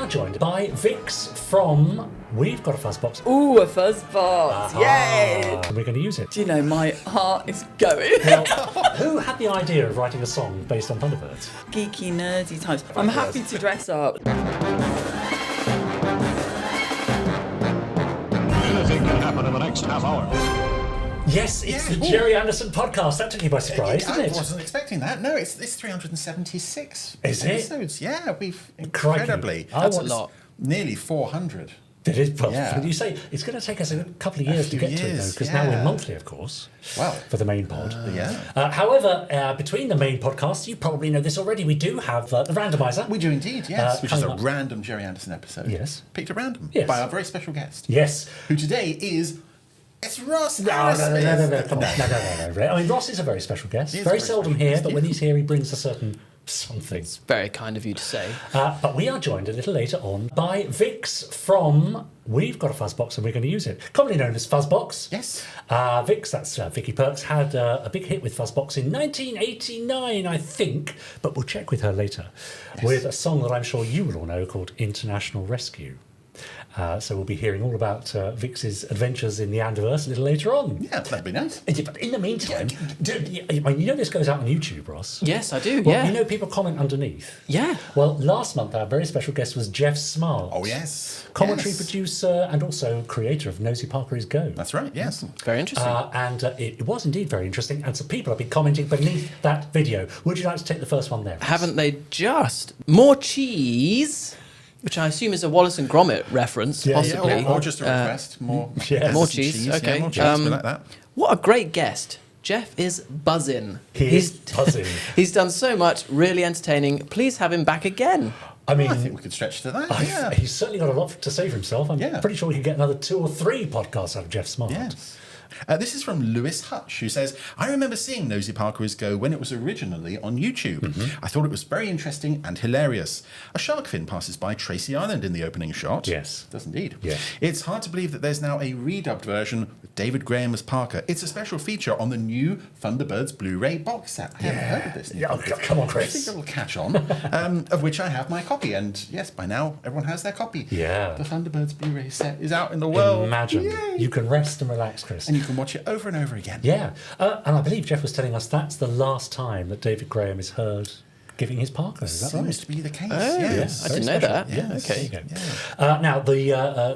are joined by Vix from We've Got a Fuzzbox. Ooh, a Fuzzbox. Yay! We're going to use it. Do you know, my heart is going. Now, who had the idea of writing a song based on Thunderbirds? Geeky, nerdy times. I'm happy to dress up. Anything can happen in the next half hour. Yes, it's the Gerry Anderson podcast. That took you by surprise, didn't it? I wasn't expecting that. No, it's 376 Is it? episodes. Yeah, we've incredibly. That's a lot. Nearly 400. It is. Well, Yeah. you say it's going to take us a couple of years to few get to it, though, years, because now yeah. we're monthly, of course. Well, for the main pod. yeah. However, between the main podcasts, you probably know this already. We do have the Randomiser. We do indeed, yes. Which is a coming up. random Gerry Anderson episode. Yes. Picked at random Yes. by our very special guest. Yes. Who today is. It's Ross. No, come on. No. I mean, Ross is a very special guest. He is Very a very seldom special here, guest, but yeah. when he's here, he brings a certain something. Very kind of you to say. But we are joined a little later on by Vix from We've Got a Fuzzbox and we're going to use it. Commonly known as Fuzzbox. Yes. Vix, that's Vicki Perks, had a big hit with Fuzzbox in 1989, I think, but we'll check with her later, with a song that I'm sure you will all know called International Rescue. So we'll be hearing all about Vix's adventures in the Anderverse a little later on. Yeah, that'd be nice. But in the meantime, you know this goes out on YouTube, Ross? Yes, I do, Well, yeah. you know people comment underneath. Yeah. Well, last month our very special guest was Jeff Smart. Oh, yes. Commentary Yes. producer and also creator of Nosy Parker Is Go. That's right, yes. Very interesting. And it was indeed very interesting, and some people have been commenting beneath that video. Would you like to take the first one there? Ross? Haven't they just? More cheese, which I assume is a Wallace and Gromit reference, Yeah, possibly. Or just a request. More, yes. More some cheese, okay. Yeah, more cheese, we like that. What a great guest. Jeff is buzzing. He's buzzing. He's done so much, really entertaining. Please have him back again. I mean, I think we could stretch to that. Yeah. he's certainly got a lot to say for himself. I'm Yeah. pretty sure we could get another 2 or 3 podcasts out of Jeff Smart. Yes. This is from Lewis Hutch, who says, I remember seeing Nosy Parker Is Go when it was originally on YouTube. I thought it was very interesting and hilarious. A shark fin passes by Tracy Island in the opening shot. Yes. It does indeed. Yeah. It's hard to believe that there's now a redubbed version with David Graham as Parker. It's a special feature on the new Thunderbirds Blu-ray box set. I haven't heard of this. Yeah, oh, come on, Chris. I think it'll catch on, of which I have my copy. And yes, by now, everyone has their copy. Yeah. The Thunderbirds Blu-ray set is out in the world. Imagine. Yay. You can rest and relax, Chris. And you can watch it over and over again. Yeah. And I believe Jeff was telling us that's the last time that David Graham is heard giving his Parker. Is that Seems right? to be the case. Oh, yes. I Very didn't know special. that. Yes. Okay. There you go. Now,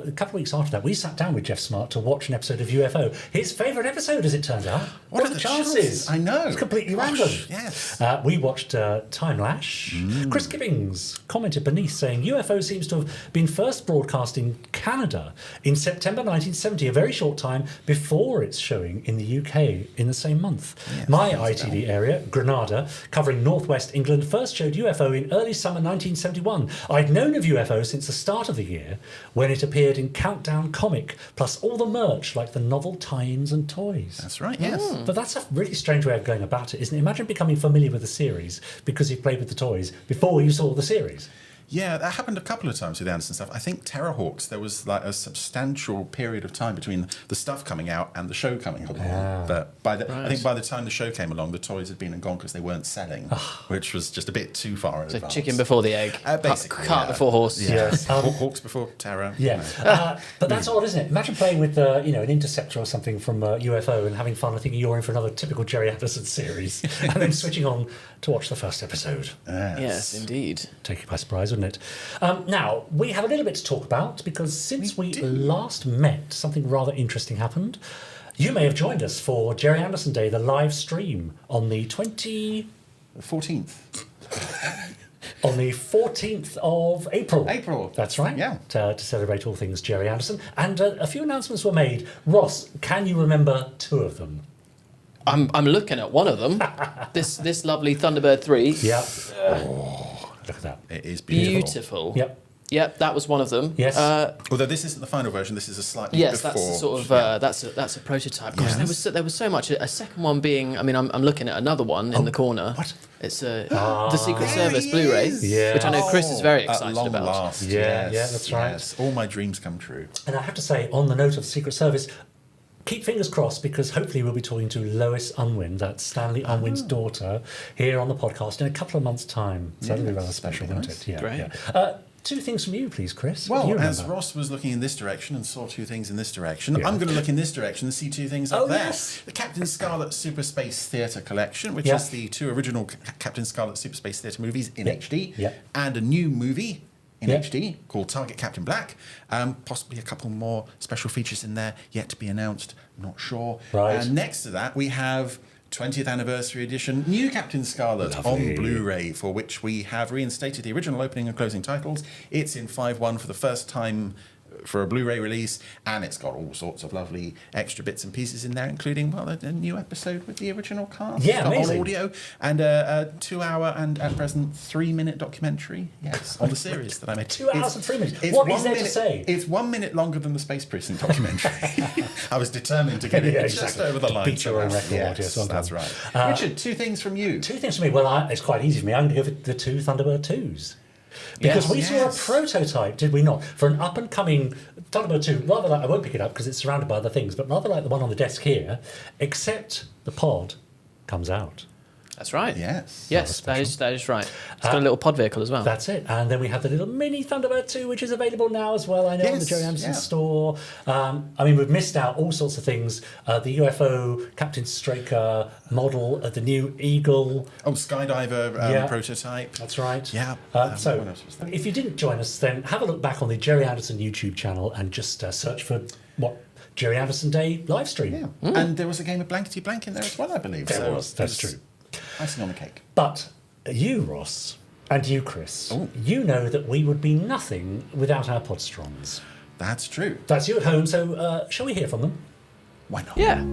a couple of weeks after that, we sat down with Jeff Smart to watch an episode of UFO. His favourite episode, as it turns out. What are the chances? I know. It's completely Gosh, random. yes. We watched Time Lash. Chris Gibbings commented beneath saying UFO seems to have been first broadcast in Canada in September 1970, a very short time before its showing in the UK in the same month. Yes, My that's ITV area, Granada, covering northwest England, first showed UFO in early summer 1971. I'd known of UFO since the start of the year when it appeared in Countdown Comic, plus all the merch like the novel tie-ins and toys. That's right, yes. But that's a really strange way of going about it, isn't it? Imagine becoming familiar with the series because you played with the toys before you saw the series. Yeah, that happened a couple of times with Anderson stuff. I think Terrorhawks, there was like a substantial period of time between the stuff coming out and the show coming along. But I think by the time the show came along, the toys had been and gone because they weren't selling, which was just a bit too far in So advance. chicken before the egg. Basically, Cart before horse. Yes. Hawks before Terror. Yeah, but that's odd, isn't it? Imagine playing with an interceptor or something from UFO and having fun and thinking you're in for another typical Gerry Anderson series, and then switching on to watch the first episode. Yes, indeed. Take you by surprise, wouldn't it? Now, we have a little bit to talk about because since we last met, something rather interesting happened. You may have joined us for Gerry Anderson Day, the live stream on the 14th. on the 14th of April. April. That's right. Yeah. To celebrate all things Gerry Anderson. And a few announcements were made. Ross, can you remember 2 of them? I'm looking at one of them. this lovely Thunderbird 3. Yeah. Look at that. It is beautiful. Beautiful. Yep. Yep, that was one of them. Yes. Although this isn't the final version, this is a slightly Yes, before. that's the sort of that's a prototype. Gosh, there was so much. A second one being, I mean, I'm looking at another one in the corner. what? It's the Secret Service he Blu-ray, is. Yeah. which I know Chris is very At excited long about. last, Yeah, yes, yeah, that's right. yes. All my dreams come true. And I have to say, on the note of the Secret Service, keep fingers crossed because hopefully we'll be talking to Lois Unwin, that's Stanley Unwin's daughter, here on the podcast in a couple of months' time. So that'll be rather special, won't it? Yeah. Great. Yeah. two things from you, please, Chris. What do Well, you as remember? Ross was looking in this direction and saw two things in this direction, Yeah. I'm going to look in this direction and see two things up Oh, there. yes. The Captain Scarlet Super Space Theatre Collection, which Yeah. is the two original Captain Scarlet Super Space Theatre movies in Yeah. HD, Yeah. and a new movie in Yeah. HD called Target Captain Black. Possibly a couple more special features in there yet to be announced. Not sure. Right. And next to that, we have 20th anniversary edition New Captain Scarlet Lovely. on Blu-ray, for which we have reinstated the original opening and closing titles. It's in 5:1 for the first time for a Blu-ray release, and it's got all sorts of lovely extra bits and pieces in there, including a new episode with the original cast. Yeah, on amazing. audio, and a 2-hour and at present 3-minute documentary. Yes, on the series that I made. 2 hours and 3 minutes. It's What is 1 there to minute, say? It's 1 minute longer than the Space Precinct documentary. I was determined to get it Yeah, just exactly. over the line. Beat your own record, Yes, yes, well done. that's right. Richard, two things from you. Two things for me. Well, it's quite easy for me. I'm going to go for the two Thunderbird 2s. Because Yes. we saw a prototype, did we not, for an up-and-coming Thunderbird 2, rather like, I won't pick it up because it's surrounded by other things, but rather like the one on the desk here, except the pod comes out. That's right. Yes. Yes, that is right. It's got a little pod vehicle as well. That's it. And then we have the little mini Thunderbird 2, which is available now as well, I know, on the Yes, Gerry Anderson yeah. store. I mean, we've missed out all sorts of things. The UFO Captain Straker model, the new Eagle. Oh, Skydiver Yeah. prototype. That's right. Yeah. So, what else was there? if you didn't join us, then have a look back on the Gerry Anderson YouTube channel and just search for Gerry Anderson Day live stream. Yeah. And there was a game of blankety blank in there as well, I believe. There was, that's it's true. Icing on the cake. But you, Ross, and you, Chris, Oh. you know that we would be nothing without our Podsterons. That's true. That's you at home, so shall we hear from them? Why not? Yeah.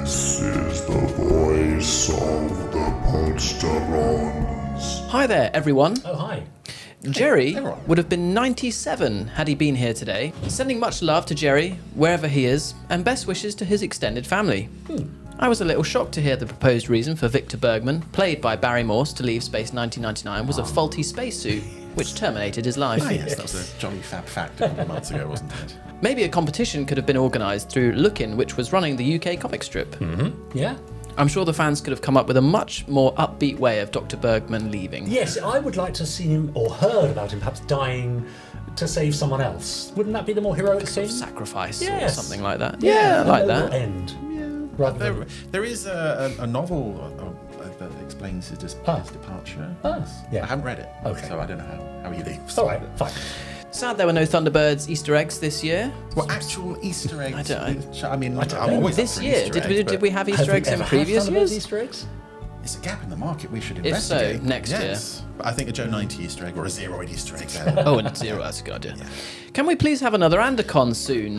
This is the voice of the Podsterons. Hi there, everyone. Oh, hi. Jerry everyone. would have been 97 had he been here today. Sending much love to Jerry, wherever he is, and best wishes to his extended family. I was a little shocked to hear the proposed reason for Victor Bergman, played by Barry Morse, to leave Space 1999 was a faulty spacesuit, which terminated his life. Ah, yes, that was a jolly Fab Fact a couple of months ago, wasn't it? Maybe a competition could have been organised through Lookin', which was running the UK comic strip. Yeah? I'm sure the fans could have come up with a much more upbeat way of Dr. Bergman leaving. Yes, I would like to have seen him or heard about him perhaps dying to save someone else. Wouldn't that be the more heroic Sort thing? of sacrifice or Yes. something like that. Yeah, I like a noble that. End. Rather than, There is a novel that explains his departure. yeah. I haven't read it, Okay. so I don't know how he leaves. all right, fine. Sad there were no Thunderbirds Easter eggs this year. Well, actual Easter eggs. I don't- I mean, don't I'm know. always This up for an year, Easter egg, did but we have Have Easter we eggs in ever had previous Thunderbird years? Easter eggs? It's a gap in the market we should If so, investigate. next year. Yes. But I think a Joe 90 Easter egg or a Zeroid Easter egg there. Oh, and zero, that's a good idea. Can we please have another Andercon soon?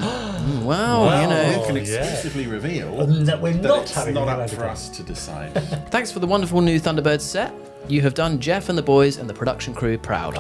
Wow, you know. We can yeah. exclusively reveal That we're not it's having not a new up for Andercon. us to decide. Thanks for the wonderful new Thunderbirds set. You have done Jeff and the boys and the production crew proud.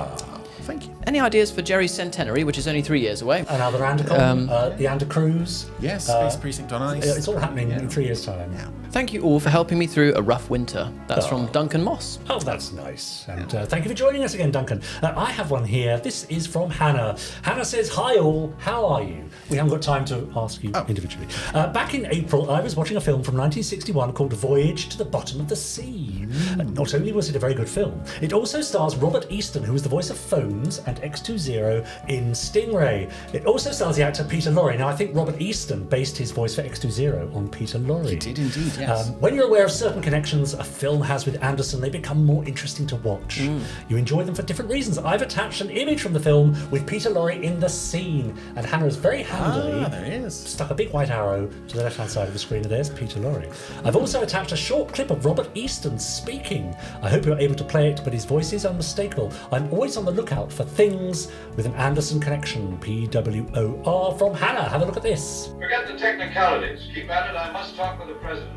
Thank you. Any ideas for Jerry's centenary, which is only 3 years away? Another Andercon, the Ander Cruise. Yes, Space Precinct on Ice. It's all happening in 3 years' time. Thank you all for helping me through a rough winter. That's from Duncan Moss. Oh, that's nice. And thank you for joining us again, Duncan. I have one here. This is from Hannah. Hannah says, "Hi all, how are you?" We haven't got time to ask you individually. Back in April, I was watching a film from 1961 called Voyage to the Bottom of the Sea. Not only was it a very good film, it also stars Robert Easton, who was the voice of Phones and X20 in Stingray. It also stars the actor Peter Lorre. Now, I think Robert Easton based his voice for X20 on Peter Lorre. He did indeed, yes. When you're aware of certain connections a film has with Anderson, they become more interesting to watch. You enjoy them for different reasons. I've attached an image from the film with Peter Lorre in the scene, and Hannah has very handily there he is. stuck a big white arrow to the left-hand side of the screen, and there's Peter Lorre. I've also attached a short clip of Robert Easton speaking. I hope you're able to play it, but his voice is unmistakable. I'm always on the lookout for things with an Anderson connection. PWOR from Hannah. Have a look at this. Forget the technicalities. Keep at it. I must talk with the president.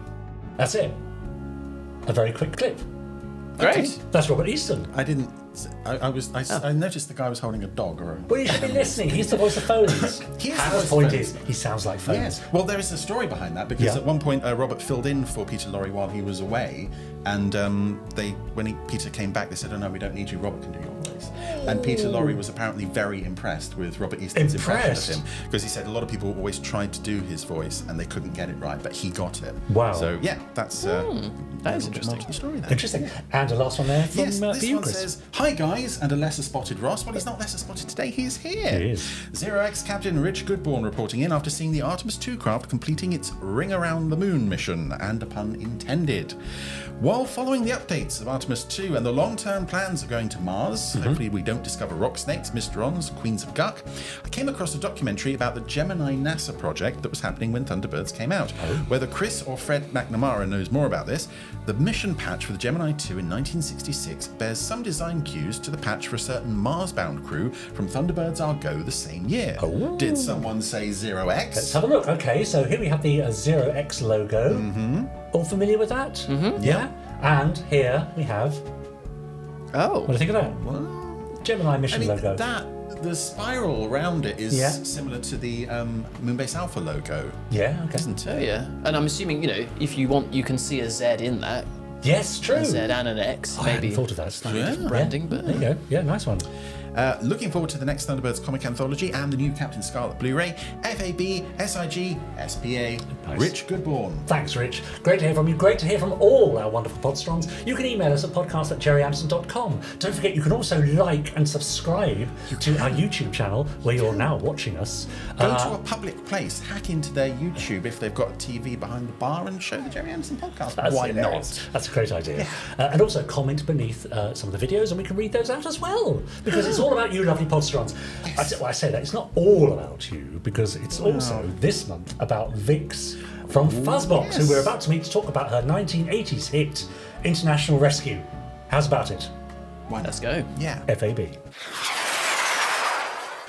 That's it. A very quick clip. Great. That's Robert Easton. I didn't. I noticed the guy was holding a dog or a. Well, you should be listening. He's the voice of Phones. He is the Hannah's voice of point Phones. is, he sounds like Phones. Yes. Well, there is a story behind that because Yeah. at one point Robert filled in for Peter Lorre while he was away, and Peter came back, they said, "Oh no, we don't need you. Robert can do your voice." And Peter Lorre was apparently very impressed with Robert Easton's Impressed? impression of him because he said a lot of people always tried to do his voice and they couldn't get it right, but he got it. Wow. So yeah, that's That is a little bit interesting. more to the story there. Interesting. And a last one there from Yes, this you, one Chris. says, "Hi guys," and a lesser spotted Ross. Well, he's not lesser spotted today, he is here. He is. 0X Captain Rich Goodborn reporting in after seeing the Artemis 2 craft completing its Ring Around the Moon mission, and a pun intended. While following the updates of Artemis 2 and the long-term plans of going to Mars, hopefully we don't discover rock snakes, Mysterons, Queens of Guck, I came across a documentary about the Gemini NASA project that was happening when Thunderbirds came out. Whether Chris or Fred McNamara knows more about this, the mission patch for the Gemini 2 in 1966 bears some design cues to the patch for a certain Mars-bound crew from Thunderbirds Our Go the same year. Did someone say 0X? Let's have a look. Okay, so here we have the 0X logo. All familiar with that? Yeah. And here we have, Oh. what do you think of that? Gemini mission logo. The spiral around it is Yeah. similar to the Moonbase Alpha logo, Yeah, okay. isn't Oh it? yeah, and I'm assuming if you want, you can see a Z in that, Yes, true. a Z and an X, I maybe hadn't thought of that. slightly Yeah. different branding, but There you go. Yeah, nice one. Looking forward to the next Thunderbirds comic anthology and the new Captain Scarlet Blu-ray. FAB, SIG, SPA, Nice. Rich Goodborn. Thanks, Rich. Great to hear from you. Great to hear from all our wonderful podsterons. You can email us at podcast@gerryanderson.com. Don't forget, you can also like and subscribe to our YouTube channel, where you're now watching us. Go to a public place, hack into their YouTube if they've got a TV behind the bar, and show the Gerry Anderson podcast. That's Why hilarious. not? That's a great idea. And also comment beneath some of the videos, and we can read those out as well, because it's all about you lovely podsterons. I say that, it's not all about you, because it's also this month about Vix from Fuzzbox, who we're about to meet to talk about her 1980s hit, International Rescue. How's about it? Why not? let's go. Yeah. FAB.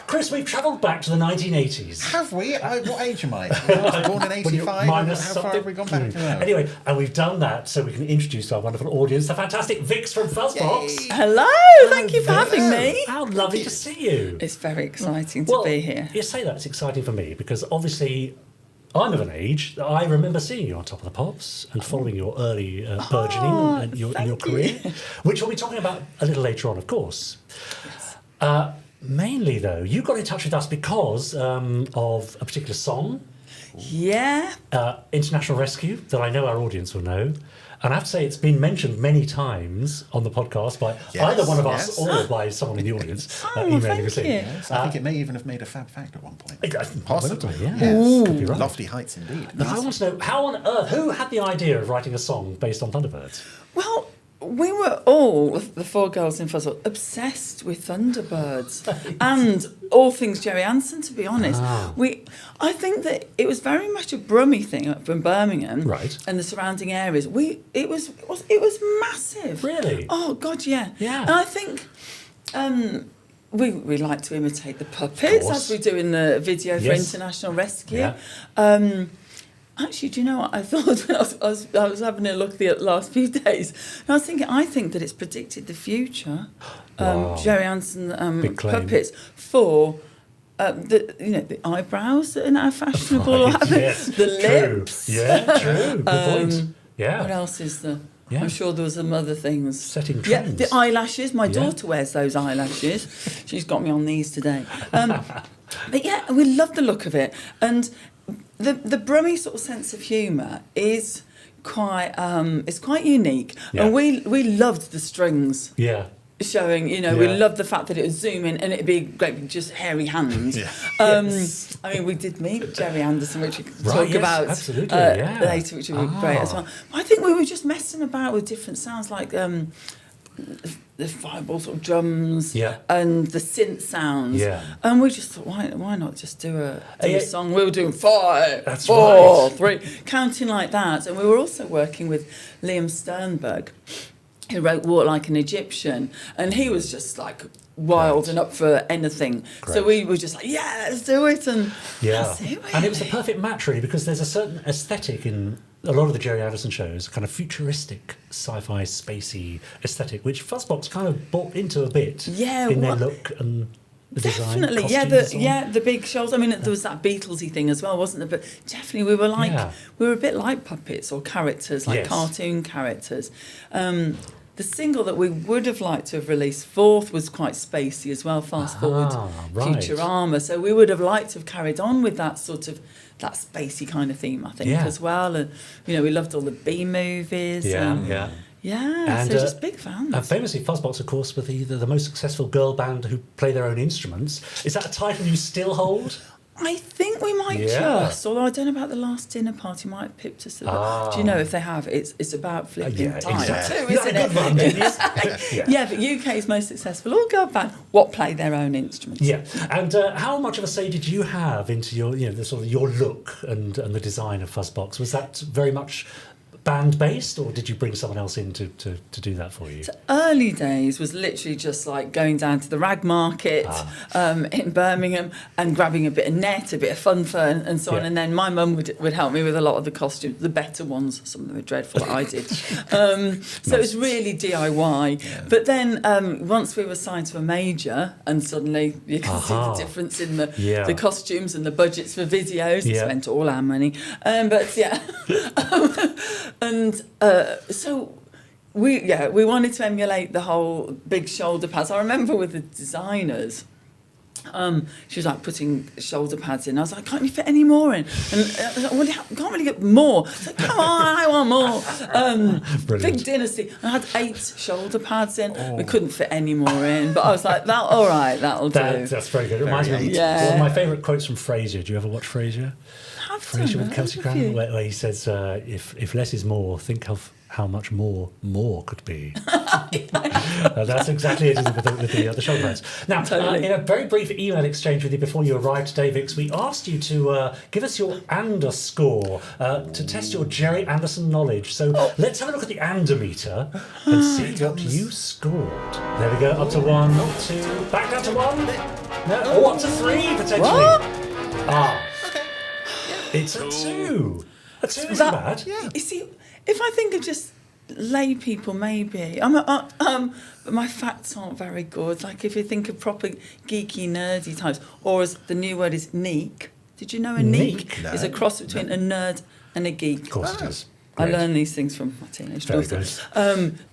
Chris, we've travelled back to the 1980s. Have we? What age am I? I was born in 85. Minus How far have we gone back? Anyway, and we've done that so we can introduce to our wonderful audience the fantastic Vix from Fuzzbox. Hello, thank you for having me. How lovely to see you. It's very exciting to be here. You say that, it's exciting for me because obviously I'm of an age that I remember seeing you on Top of the Pops and following your early burgeoning in your career, which we'll be talking about a little later on, of course. Mainly, though, you got in touch with us because of a particular song, Yeah. International Rescue, that I know our audience will know. And I have to say, it's been mentioned many times on the podcast by either one of us or by someone in the audience emailing thank us in. you. Yes, I think it may even have made a Fab Fact at one point. Possibly, yeah. Yes. Could be right. Lofty heights indeed. But I want to know, how on earth, who had the idea of writing a song based on Thunderbirds? Well, we were all, the four girls in Fuzzle, obsessed with Thunderbirds and all things Gerry Anderson, to be honest. I think that it was very much a Brummie thing from Birmingham Right. and the surrounding areas. It was massive. Really? Oh, God, yeah. Yeah. And I think we like to imitate the puppets, course. as we do in the video for Yes. International Rescue. Yeah. Actually, do you know what I thought when I was having a look the last few days? And I was thinking, I think that it's predicted the future. Wow. Gerry Anderson Big claim. puppets for the eyebrows that are now fashionable, Right, yes, the true. lips. Yeah, true. Good point. Yeah. What else is there? Yeah. I'm sure there was some other things. Setting Yeah, trends. the eyelashes. My Yeah. daughter wears those eyelashes. She's got me on these today. But yeah, we love the look of it. And the Brummie sort of sense of humour is quite unique. Yeah. And we loved the strings Yeah. showing, we Yeah. loved the fact that it would zoom in and it'd be great big, just hairy hands. Yes. I mean, we did meet Gerry Anderson, which we could Right, talk yes, about absolutely, yeah. later, which would be great as well. But I think we were just messing about with different sounds, like the fireball sort of drums and the synth sounds. Yeah. And we just thought, why not just do a Yeah. song? We were doing 5, That's 4, right. 3, counting like that. And we were also working with Liam Sternberg, who wrote Walk Like an Egyptian, and he was just like wild and up for anything. So we were just like, yeah, let's do it. And that's it, And it was the really. perfect match, really, because there's a certain aesthetic in a lot of the Gerry Anderson shows, kind of futuristic, sci-fi, spacey aesthetic, which Fuzzbox kind of bought into a bit in their look and the design. Definitely, costumes, the big shows. I mean, there was that Beatlesy thing as well, wasn't there? But definitely, we were a bit like puppets or characters, like Yes. cartoon characters. the single that we would have liked to have released fourth was quite spacey as well, Fast Forward right. Futurama. So we would have liked to have carried on with that sort of, that spacey kind of theme, I think, as well. And, you know, we loved all the B movies. Yeah. Yeah, And, so just big fans. And famously, Fuzzbox, of course, were the most successful girl band who play their own instruments. Is that a title you still hold? I think we might just, although I don't know about the last dinner party, might have pipped us. Do you know if they have? It's about flipping time too, isn't it? Yeah, but UK's most successful all-girl band what play their own instruments. Yeah, and how much of a say did you have into your, the sort of your look and the design of Fuzzbox? Was that very much band based, or did you bring someone else in to do that for you? So early days was literally just like going down to the rag market in Birmingham and grabbing a bit of net, a bit of fun fur and so on, and then my mum would help me with a lot of the costumes, the better ones. Some of them were dreadful that I did. So it was really DIY. But then once we were signed to a major, and suddenly you can see the difference in the costumes and the budgets for videos. It spent all our money. And so we wanted to emulate the whole big shoulder pads. I remember with the designers, she was like putting shoulder pads in. I was like, can't you fit any more in? And I was like, well, you can't really get more. I was like, come on, I want more. Big dinner scene. I had 8 shoulder pads in. We couldn't fit any more in. But I was like, all right, that'll do. That's very good. It reminds me of one of my favourite quotes from Frasier. Do you ever watch Frasier? Frasier with Kelsey Grammer, where he says, if less is more, think of how much more could be. That's exactly it with the shoulder pads. Now, in a very brief email exchange with you before you arrived today, Vix, we asked you to give us your Ander score to test your Gerry Anderson knowledge. So let's have a look at the Andermeter and see what you scored. There we go, up to 1, 2, back down to 1. No, up to 3 potentially. What? It's a 2. A 2 isn't bad. Yeah. You see, if I think of just lay people, maybe. But my facts aren't very good. Like if you think of proper geeky, nerdy types, or as the new word is neek. Did you know a neek is a cross between a nerd and a geek? Of course it is. I learned these things from my teenage daughter.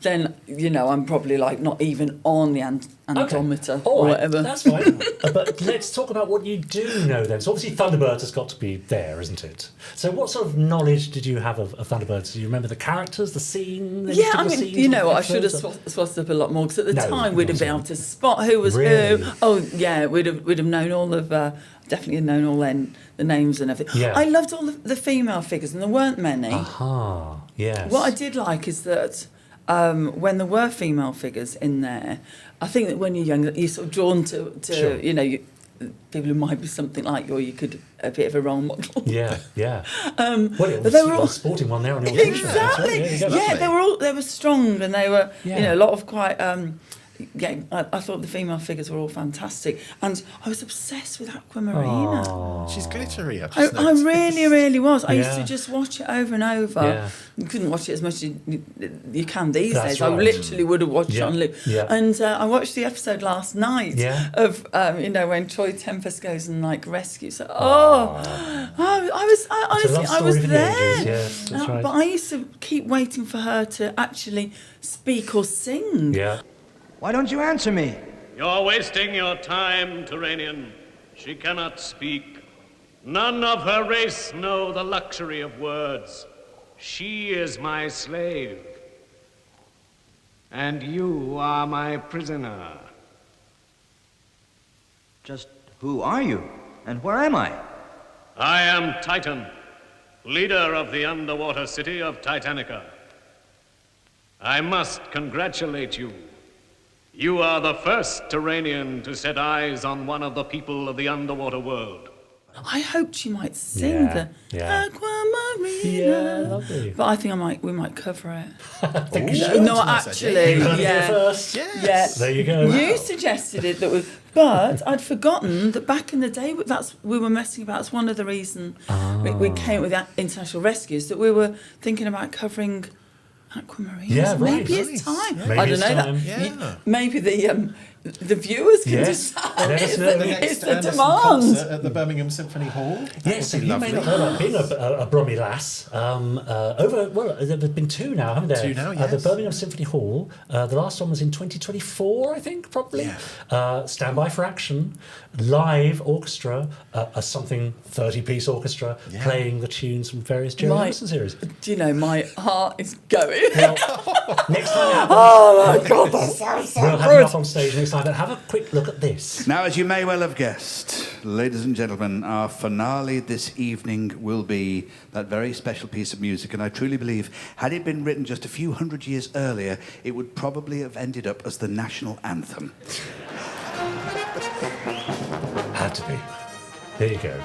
Then, I'm probably like not even on the Andermeter or whatever. That's fine. But let's talk about what you do know then. So obviously Thunderbirds has got to be there, isn't it? So what sort of knowledge did you have of Thunderbirds? Do you remember the characters, the scene? Yeah, I mean, I should have swathed up a lot more because at the time we'd have been able to spot who was who. Oh, yeah, we'd have known all of... definitely known all the names and everything. Yeah. I loved all the female figures, and there weren't many. Yes. What I did like is that when there were female figures in there, I think that when you're young, you're sort of drawn to people who might be something like you, or you could a bit of a role model. Yeah. But they were all sporting one there on your exactly. T-shirt. Right. They were strong, and they were a lot of quite. I thought the female figures were all fantastic, and I was obsessed with Aqua Marina. Aww. She's glittery. I really, really was. I used to just watch it over and over. Yeah. You couldn't watch it as much as you can these days. Right. I literally would have watched it on loop. Yeah. And I watched the episode last night of when Troy Tempest goes and rescues her. I was there. Yes, that's right. But I used to keep waiting for her to actually speak or sing. Yeah. Why don't you answer me? You're wasting your time, Turanian. She cannot speak. None of her race know the luxury of words. She is my slave. And you are my prisoner. Just who are you? And where am I? I am Titan, leader of the underwater city of Titanica. I must congratulate you. You are the first Turanian to set eyes on one of the people of the underwater world. I hoped she might sing the Aqua Marina. Yeah, lovely. But I think we might cover it. No, actually, first. Yes. There you go. You suggested it but I'd forgotten that back in the day we were messing about. It's one of the reasons we came with International Rescues, that we were thinking about covering Aqua Marina. Yeah, right. Maybe it's time. Maybe I don't know time. that. Maybe the the viewers can Yes. decide. Let us know. It's the Anderson demand. concert at the Birmingham Symphony Hall. Yes, That so would be you may lovely. not know that. Being a Brummy lass, there have been 2 now, haven't there? 2 now, The yes. Birmingham Symphony Hall. The last one was in 2024, I think, probably. Yeah. Stand By for Action, live orchestra, a something 30-piece orchestra playing the tunes from various Gerry Anderson series. Do you know, my heart is going. Well, next time it happens, Oh my God, that sounds so we'll have you good. up on stage next time. But have a quick look at this. Now, as you may well have guessed, ladies and gentlemen, our finale this evening will be that very special piece of music, and I truly believe, had it been written just a few hundred years earlier, it would probably have ended up as the national anthem. Had to be. There you go.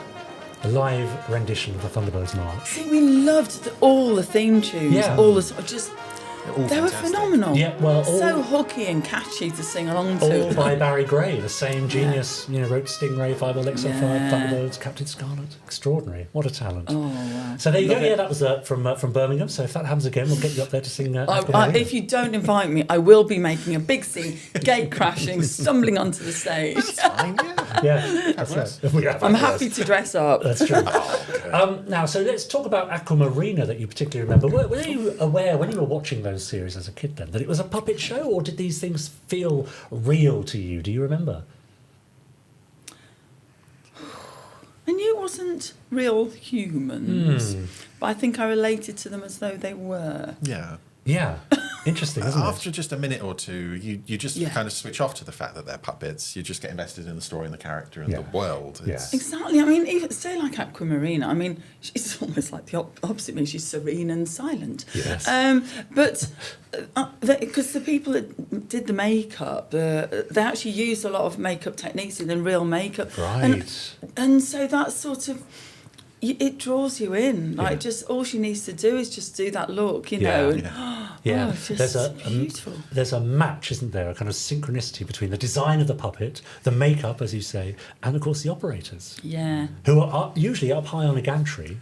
A live rendition of the Thunderbirds March. See, we loved all the theme tunes. Yeah. All the just. They were fantastic. phenomenal. Yeah, well, so hooky and catchy to sing along to. All by Barry Gray, the same genius, wrote Stingray, 5XL5, Yeah. Thunderbirds, Captain Scarlet. Extraordinary. What a talent. Oh, wow. So there you go. Love it. Yeah, that was from Birmingham. So if that happens again, we'll get you up there to sing. Aqua Marina. If you don't invite me, I will be making a big scene, gate crashing, stumbling onto the stage. Fine, yeah. Yeah, that's right. We have I'm Aquas. happy to dress up. That's true. Now, so let's talk about Aqua Marina that you particularly remember. Were you aware when you were watching those series as a kid then that it was a puppet show, or did these things feel real to you? Do you remember? I knew it wasn't real humans, but I think I related to them as though they were. Yeah. Yeah. Interesting, isn't After it? just a minute or two, you just Yeah. kind of switch off to the fact that they're puppets. You just get invested in the story and the character and the world. It's, Exactly. I mean, even say like Aqua Marina. I mean, she's almost like the opposite. I mean, she's serene and silent. Yes. But because the people that did the makeup, they actually used a lot of makeup techniques than real makeup. Right. And so that sort of. It draws you in. Like, just all she needs to do is just do that look, you know. And, Yeah, oh, it's just there's beautiful. There's a match, isn't there? A kind of synchronicity between the design of the puppet, the makeup, as you say, and of course the operators, Yeah. who are usually up high on a gantry,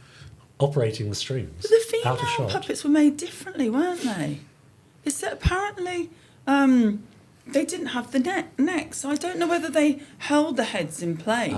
operating the strings. But the out of female shot. puppets were made differently, weren't they? Is that apparently they didn't have the neck, so I don't know whether they held the heads in place.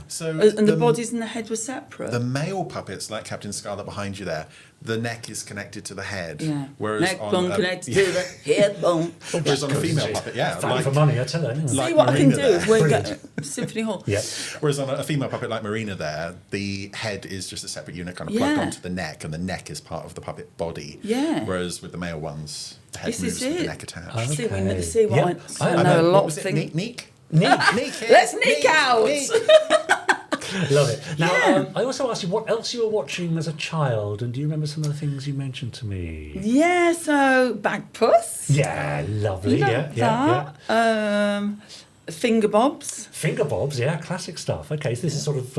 So And the bodies and the head were separate. The male puppets, like Captain Scarlet behind you there, the neck is connected to the head. Yeah. Whereas Neck on bone connected to the head bone. Whereas on a female puppet, Value for money, I tell you. anyway. See like what I can Marina do there. is we're Brilliant. going Symphony Hall. Yeah. Whereas on a female puppet like Marina there, the head is just a separate unit kind of plugged Yeah. onto the neck, and the neck is part of the puppet body. Yeah. Whereas with the male ones, the head This moves is with the it. neck attached. Okay. See what Yeah. I know a What lot was of it? things. Neek? Neat. Let's sneak out. Love it. Now, Yeah. I also asked you what else you were watching as a child, and do you remember some of the things you mentioned to me? Yeah, so Bagpuss. Yeah, lovely. Love Yeah. that. Finger Bobs. Finger Bobs, yeah, classic stuff. Okay, so this is sort of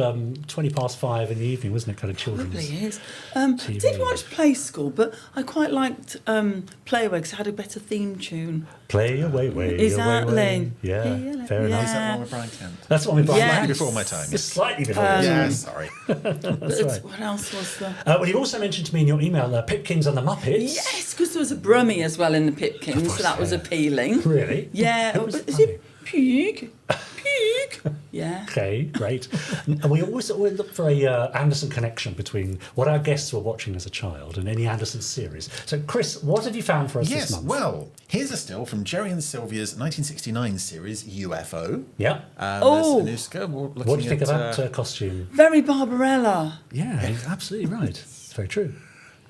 20 past 5 in the evening, wasn't it? Kind of children's. Probably is. TV. Did watch Play School, but I quite liked Play Away because it had a better theme tune. Play away, way, Exactly. away. Yeah, Yeah, fair enough. Is that one with Brian Kent? That's what we brought Yeah. back. Before my time. It's slightly before. Yeah, sorry. That's right. What else was there? Well, you also mentioned to me in your email Pipkins and the Muppets. Yes, because there was a Brummie as well in the Pipkins, so that was appealing. Really? Yeah. Who was Is Brummie? it Pig? Pig? Yeah. Okay, great. And we always look for a Anderson connection between what our guests were watching as a child and any Anderson series. So, Chris, what have you found for us this Yes, month? well, here's a still from Gerry and Sylvia's 1969 series UFO. Yeah. Oh. There's Anuska. What do you think of that costume? Very Barbarella. Yeah, absolutely right. It's very true.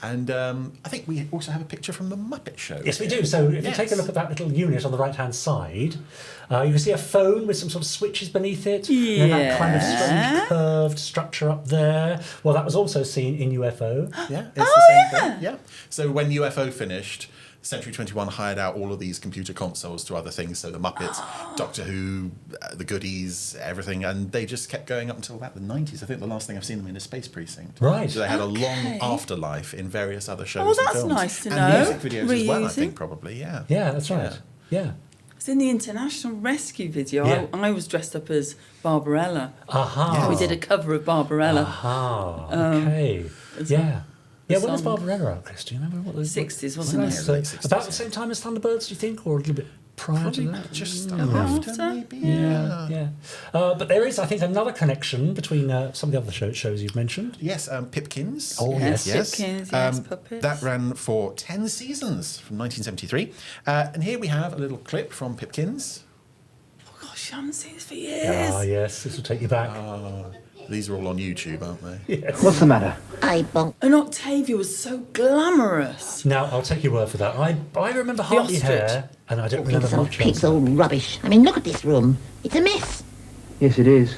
And I think we also have a picture from the Muppet Show. Yes, we do. So if you take a look at that little unit on the right-hand side, you can see a phone with some sort of switches beneath it. And that kind of strange curved structure up there. Well, that was also seen in UFO. Yeah, it's the same thing. Yeah. So when UFO finished, Century 21 hired out all of these computer consoles to other things. So the Muppets, Doctor Who, the Goodies, everything. And they just kept going up until about the 90s. I think the last thing I've seen them in is Space Precinct. Right. So they had a long afterlife in various other shows Oh, and that's films. nice to and know. music videos as well, I Reusing. think, probably, yeah. Yeah, that's right. Yeah. It's in the International Rescue video. Yeah. I was dressed up as Barbarella. Aha. We did a cover of Barbarella. Aha. Okay. Yeah. Yeah, when was song. Barbarella out, Chris? Do you remember what the 60s, wasn't it? So Late 60s, about yeah. the same time as Thunderbirds, do you think, or a little bit? prior to that? Just after? maybe. Yeah. But there is, I think, another connection between some of the other shows you've mentioned. Yes, Pipkins. Oh, yes. Pipkins, yes, Puppets. That ran for 10 seasons from 1973. And here we have a little clip from Pipkins. Oh gosh, I haven't seen this for years. Ah, yes, this will take you back. These are all on YouTube, aren't they? Yes. What's the matter? And Octavia was so glamorous. Now, I'll take your word for that. I remember Hartley ostrich. Hair, and I don't remember much It's else. all rubbish. I mean, look at this room. It's a mess. Yes, it is.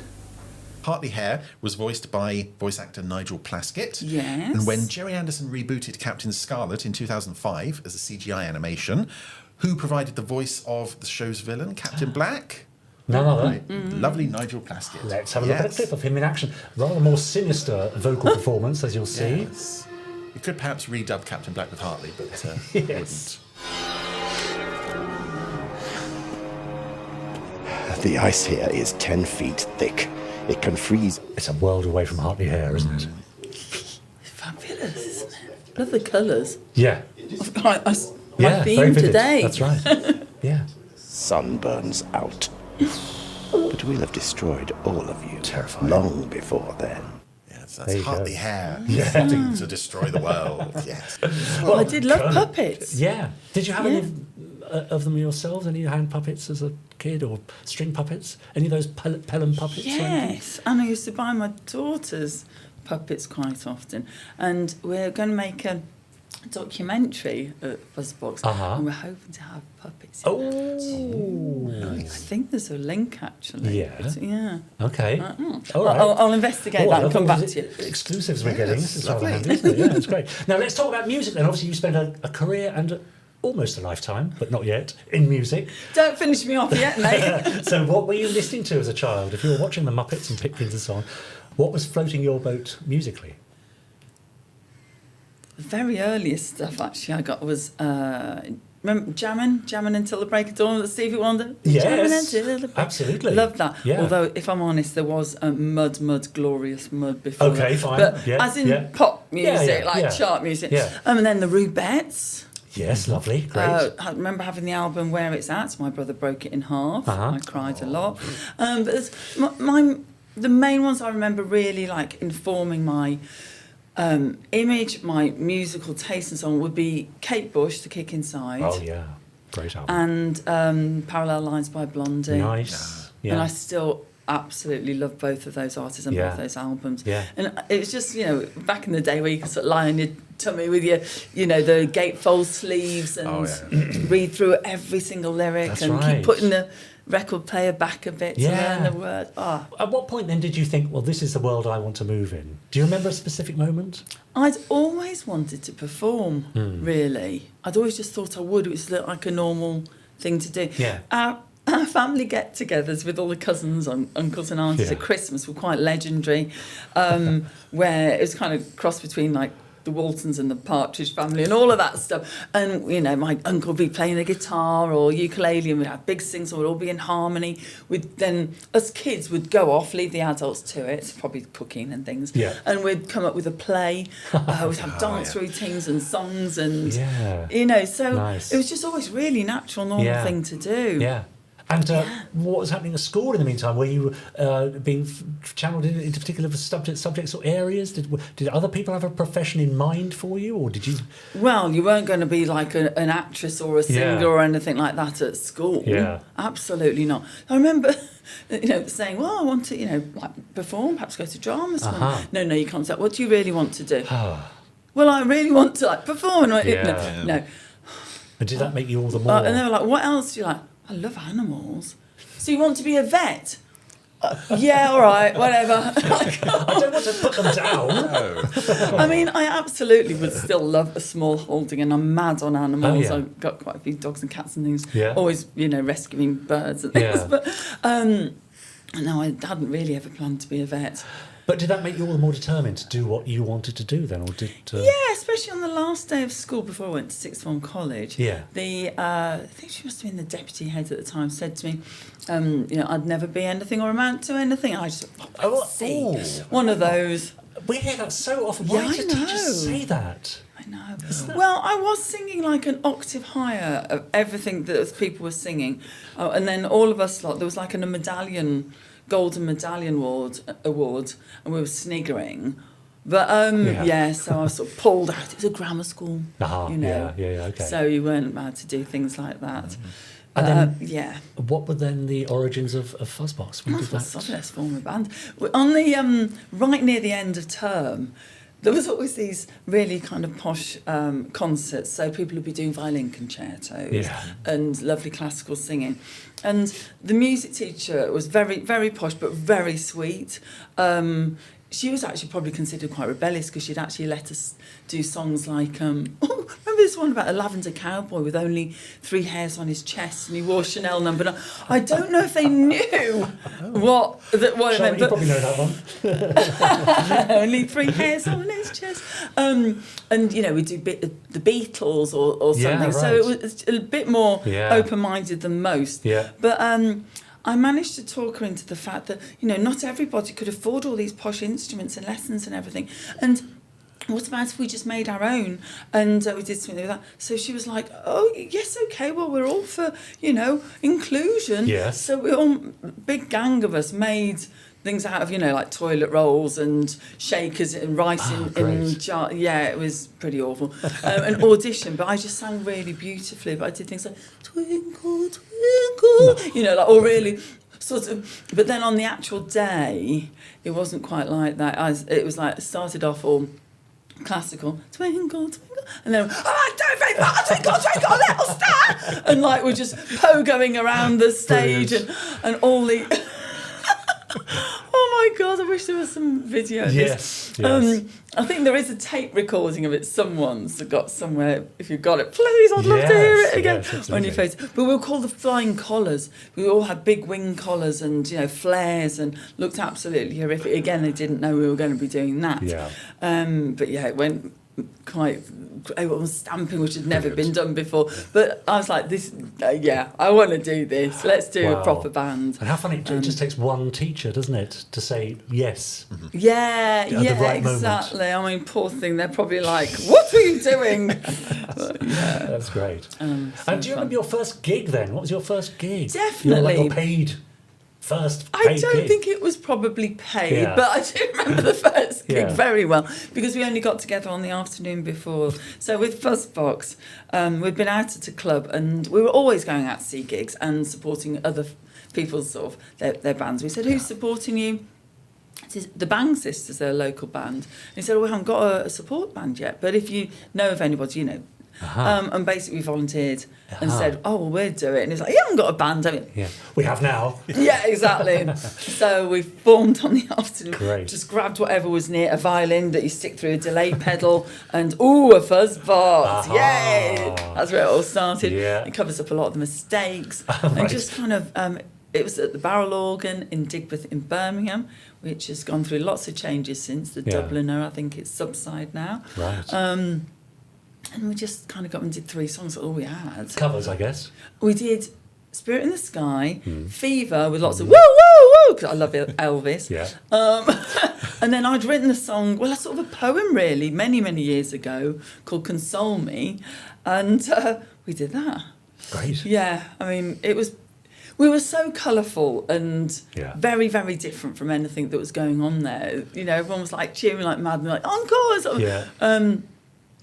Hartley Hare was voiced by voice actor Nigel Plaskett. Yes. And when Gerry Anderson rebooted Captain Scarlet in 2005 as a CGI animation, who provided the voice of the show's villain, Captain Black? None other. Right. Lovely Nigel Plaskett. Let's have a look at a clip of him in action. Rather more sinister vocal performance, as you'll see. Yes. You could perhaps redub Captain Black with Hartley, but Yes. The ice here is 10 feet thick. It can freeze. It's a world away from Hartley Hair, isn't it? It's fabulous, isn't it? Love the colours. Yeah. My Yeah, very theme vivid. today. That's right. Yeah. Sun burns out. But we'll have destroyed all of you. Terrifying. Long before then. yes, There that's you go. Hartley Hare plotting to destroy the world. Yes. Well, I did love puppets. Yeah. Did you have any of them yourselves? Any hand puppets as a kid, or string puppets? Any of those Pelham puppets? or anything? Yes, and I used to buy my daughter's puppets quite often. And we're going to make a documentary at Fuzzbox, and we're hoping to have puppets in that too. I think there's a link actually. Yeah. But, yeah. Okay. All right. I'll investigate that and come back to you. Exclusives we're getting. This is lovely. rather handy, isn't it? Yeah, it's great. Now let's talk about music then. Obviously, you spent a career and almost a lifetime, but not yet, in music. Don't finish me off yet, mate. So what were you listening to as a child? If you were watching the Muppets and Pipkins and so on, what was floating your boat musically? The very earliest stuff actually I got was remember jamming until the break of dawn with Stevie Wonder. Yes, Jamming until the break. absolutely. Loved that. Yeah. Although if I'm honest, there was glorious mud before. Okay, that. fine. But Yeah, as in yeah. pop music, Yeah, yeah, like yeah. chart music. Yeah. And then the Rubettes. Yes, lovely, great. I remember having the album Where It's At. My brother broke it in half. I cried a lot. But there's the main ones I remember really like informing my image, my musical taste and so on would be Kate Bush, The Kick Inside. Oh yeah, great album. And Parallel Lines by Blondie. Nice. Yeah. And I still absolutely love both of those artists and Yeah. both those albums. Yeah. And it was just, back in the day where you could sort of lie on your tummy with your, the gatefold sleeves and read through every single lyric. That's and right. keep putting the record player back a bit to learn the word. At what point then did you think, well, this is the world I want to move in? Do you remember a specific moment? I'd always wanted to perform, really. I'd always just thought I would. It was like a normal thing to do. Yeah. Our family get-togethers with all the cousins and uncles and aunties at Christmas were quite legendary, where it was kind of cross between like the Waltons and the Partridge Family and all of that stuff. And, my uncle would be playing the guitar or ukulele and we'd have big sings and we'd all be in harmony. Then us kids would go off, leave the adults to it, probably cooking and things. Yeah. And we'd come up with a play. We'd have dance routines and songs and, so nice. It was just always really natural, normal thing to do. Yeah. And what was happening at school in the meantime? Were you being channeled into particular subjects or areas? Did other people have a profession in mind for you, or did you? Well, you weren't going to be like an actress or a singer or anything like that at school. Yeah, absolutely not. I remember, saying, "Well, I want to, like perform, perhaps go to drama school." No, you can't say. What do you really want to do? Well, I really want to like perform. No. And did that make you all the more? And they were like, "What else do you like?" I love animals. So you want to be a vet? Yeah, all right, whatever. I don't want to put them down. I mean, I absolutely would still love a small holding, and I'm mad on animals. Oh, yeah. I've got quite a few dogs and cats and things. Yeah. Always, rescuing birds and things. Yeah. But no, I hadn't really ever planned to be a vet. But did that make you all the more determined to do what you wanted to do then, or did? Yeah, especially on the last day of school before I went to sixth form college. Yeah. I think she must have been the deputy head at the time. Said to me, I'd never be anything or amount to anything. And I just thought, see, one of those. We hear that so often. Why do teachers say that? I I know. Well, I was singing like an octave higher of everything that people were singing. And then all of us, there was like a golden medallion award, and we were sniggering. But so I was sort of pulled out. It was a grammar school, you know. Okay. So you weren't allowed to do things like that. Mm-hmm. And then, what were then the origins of Fuzzbox? When did that? Let's form a band. On the right near the end of term, there was always these really kind of posh concerts. So people would be doing violin concertos and lovely classical singing. And the music teacher was very, very posh, but very sweet. She was actually probably considered quite rebellious because she'd actually let us do songs like, remember this one about a lavender cowboy with only 3 hairs on his chest and he wore Chanel No. 9. I don't know if they knew what it meant. You probably know that one. Only 3 hairs on his chest. And, you know, we do the Beatles or something. Yeah, right. So it was a bit more open-minded than most. Yeah. But I managed to talk her into the fact that, you know, not everybody could afford all these posh instruments and lessons and everything. And what about if we just made our own and we did something like that? So she was like, oh, yes, okay, well, we're all for, you know, inclusion. Yes. So we all, big gang of us, made things out of, you know, like toilet rolls and shakers and rice in jar. Yeah, it was pretty awful. An audition, but I just sang really beautifully. But I did things like, twinkle, twinkle, you know, like, or really sort of. But then on the actual day, it wasn't quite like that. It was like, it started off all classical, twinkle, twinkle, and then, don't very much, twinkle, twinkle, little star, and like we're just pogoing around the stage and all the. Oh my God, I wish there was some video of this. Yes. I think there is a tape recording of it. Someone's got somewhere. If you've got it, please, I'd love to hear it again. On your face. But we were called the Flying Collars. We all had big wing collars and, you know, flares and looked absolutely horrific. Again, they didn't know we were going to be doing that. Yeah. But yeah, it went quite. Everyone was stamping, which had never been done before. But I was like, "This, I want to do this. Let's do a proper band." And how funny! It just takes one teacher, doesn't it, to say yes? Mm-hmm. Yeah, exactly. Moment. I mean, poor thing. They're probably like, "What are you doing?" But, yeah. That's great. And do you remember your first gig then? What was your first gig? Definitely. Your paid. First I don't think it was probably paid, but I do remember the first gig very well because we only got together on the afternoon before. So with Fuzzbox, we'd been out at a club and we were always going out to see gigs and supporting other people's sort of their bands. We said, who's supporting you? The Bang Sisters, they're a local band. And he said, we haven't got a support band yet, but if you know of anybody, you know. And basically we volunteered and said, oh, well, we'll do it. And he's like, you haven't got a band, have you? Yeah, we have now. Yeah, exactly. So we formed on the afternoon. Great. Just grabbed whatever was near, a violin that you stick through a delay pedal and, a Fuzzbox. Yay! That's where it all started. Yeah. It covers up a lot of the mistakes. And just kind of, it was at the Barrel Organ in Digbeth in Birmingham, which has gone through lots of changes since. The Dubliner, I think it's Subside now. Right. And we just kind of got and did 3 songs. That's all we had. Covers, I guess. We did Spirit in the Sky, Fever with lots of woo, woo, woo, because I love Elvis. Yeah. And then I'd written a song, well, a sort of a poem really, many, many years ago called Console Me. And we did that. Great. Yeah. I mean, we were so colourful and very, very different from anything that was going on there. You know, everyone was like cheering like mad and like, encore! Yeah.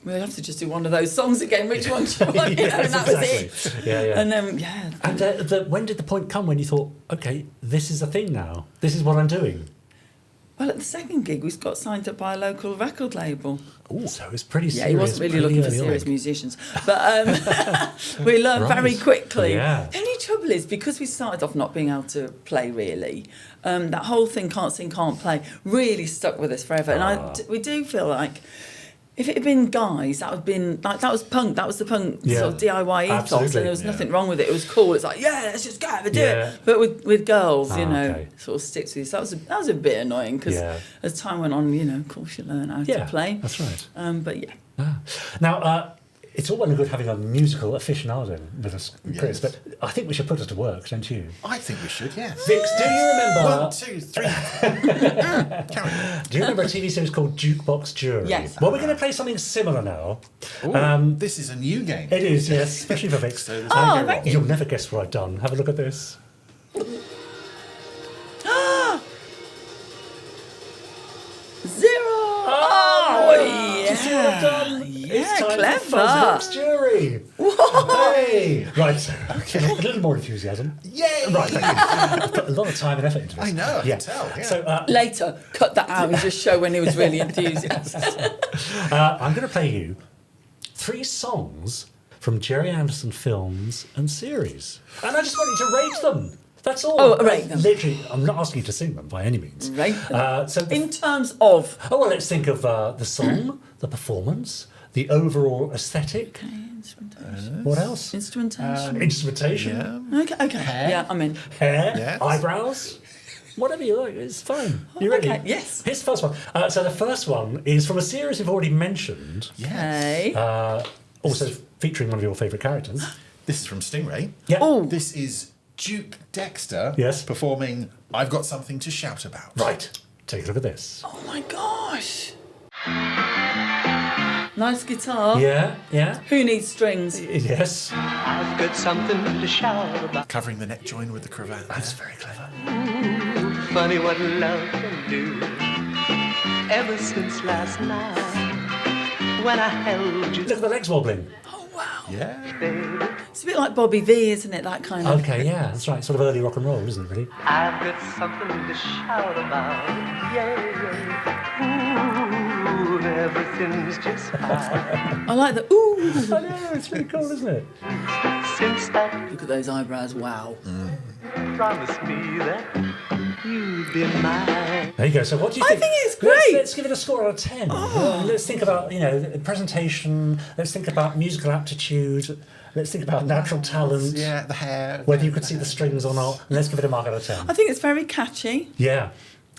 We'll have to just do one of those songs again. Which one do you want? Yes, and that was it. Yeah. And then, And when did the point come when you thought, okay, this is a thing now? This is what I'm doing? Well, at the second gig, we got signed up by a local record label. Oh, so it was pretty serious. Yeah, he wasn't really looking for serious musicians. But we learned very quickly. Yeah. The only trouble is, because we started off not being able to play really, that whole thing, can't sing, can't play, really stuck with us forever. And we do feel like, if it had been guys, that would have been like, that was punk. That was the punk sort of DIY ethos, and there was nothing wrong with it. It was cool. It's like, let's just go have a do it. But with girls, you know, sort of sticks with you. So that was a bit annoying because as time went on, you know, of course you learn how to play. That's right. But yeah. Now, it's all well and good having a musical aficionado with us, Chris, Yes. but I think we should put her to work, don't you? I think we should, yes. Vix, do you remember... 1, 2, 3. Carry on. Do you remember a TV series called Jukebox Jury? Yes. Well, we're going to play something similar now. Ooh, this is a new game. It is, yes, especially for Vix. So there's no go wrong. You'll never guess what I've done. Have a look at this. Zero. Oh, yeah. See what I've done? Yeah, It's time clever. for Fuzzbox Jury. Whoa. Hey. Right, so a little more enthusiasm. Yay! Right, thank you. I've put a lot of time and effort into this. I know, I can tell. Yeah. So Later, cut that out and just show when he was really enthusiastic. I'm going to play you 3 songs from Gerry Anderson films and series. And I just want you to rate them. That's all. Oh, rate them. Literally, I'm not asking you to sing them by any means. Rate them. So In terms of... oh, well, let's think of the song, the performance, the overall aesthetic. Okay, instrumentation. What else? Instrumentation. Instrumentation. Okay. Hair. Yeah, I'm in. Hair. Yes. Eyebrows. Whatever you like, it's fine. You ready? Okay, yes. Here's the first one. So the first one is from a series we've already mentioned. Okay. Also featuring one of your favourite characters. This is from Stingray. Yeah. Oh. This is Duke Dexter Yes. performing I've Got Something to Shout About. Right. Take a look at this. Oh my gosh. Nice guitar. Yeah, yeah. Who needs strings? Yes. I've got something to shout about. Covering the neck join with the cravat. That's very clever. Funny what love can do. Ever since last night, when I held you, Look at the legs wobbling. Oh wow. Yeah. baby, It's a bit like Bobby V, isn't it? That kind of. Okay, yeah, that's right. Sort of early rock and roll, isn't it, really? I've got something to shout about. Yeah. Ooh, everything's just fine. I like the ooh. I know, it's really cool, isn't it? Since that Look at those eyebrows. Wow. promised me that you'd be mine. There you go. So what do you I think? think it's great. Let's give it a score out of 10. Let's think about, the presentation. Let's think about musical aptitude. Let's think about natural talent. Yeah, the hair. Whether you could see the strings or not. And let's give it a mark out of 10. I think it's very catchy. Yeah.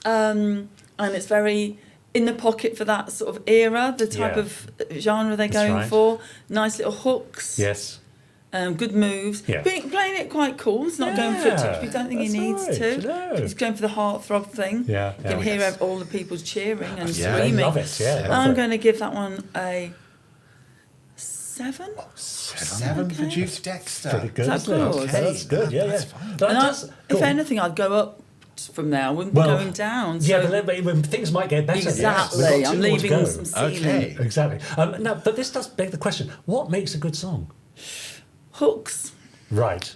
And it's very in the pocket for that sort of era, the type Yeah. of genre they're That's going right. for. Nice little hooks. Yes. Good moves. Yeah. Playing it quite cool. It's not going for it Yeah, too. We don't think he that's needs right. to. No. He's going for the heartthrob thing. Yeah, You can yeah. hear Yes. all the people cheering and Yeah. They screaming. love it, yeah. I'm going to give that one a 7. 7 for Okay. Duke Dexter. Pretty good, Is that isn't it? good? Okay, that's good, yeah, That's yeah. fine. That And does- if cool. anything, I'd go up from there. I wouldn't Well, be going down. Yeah, So but things might get better. exactly. We've got I'm 2 more to leaving go. some ceiling. Okay. Exactly. Now, but this does beg the question: what makes a good song? Hooks. Right.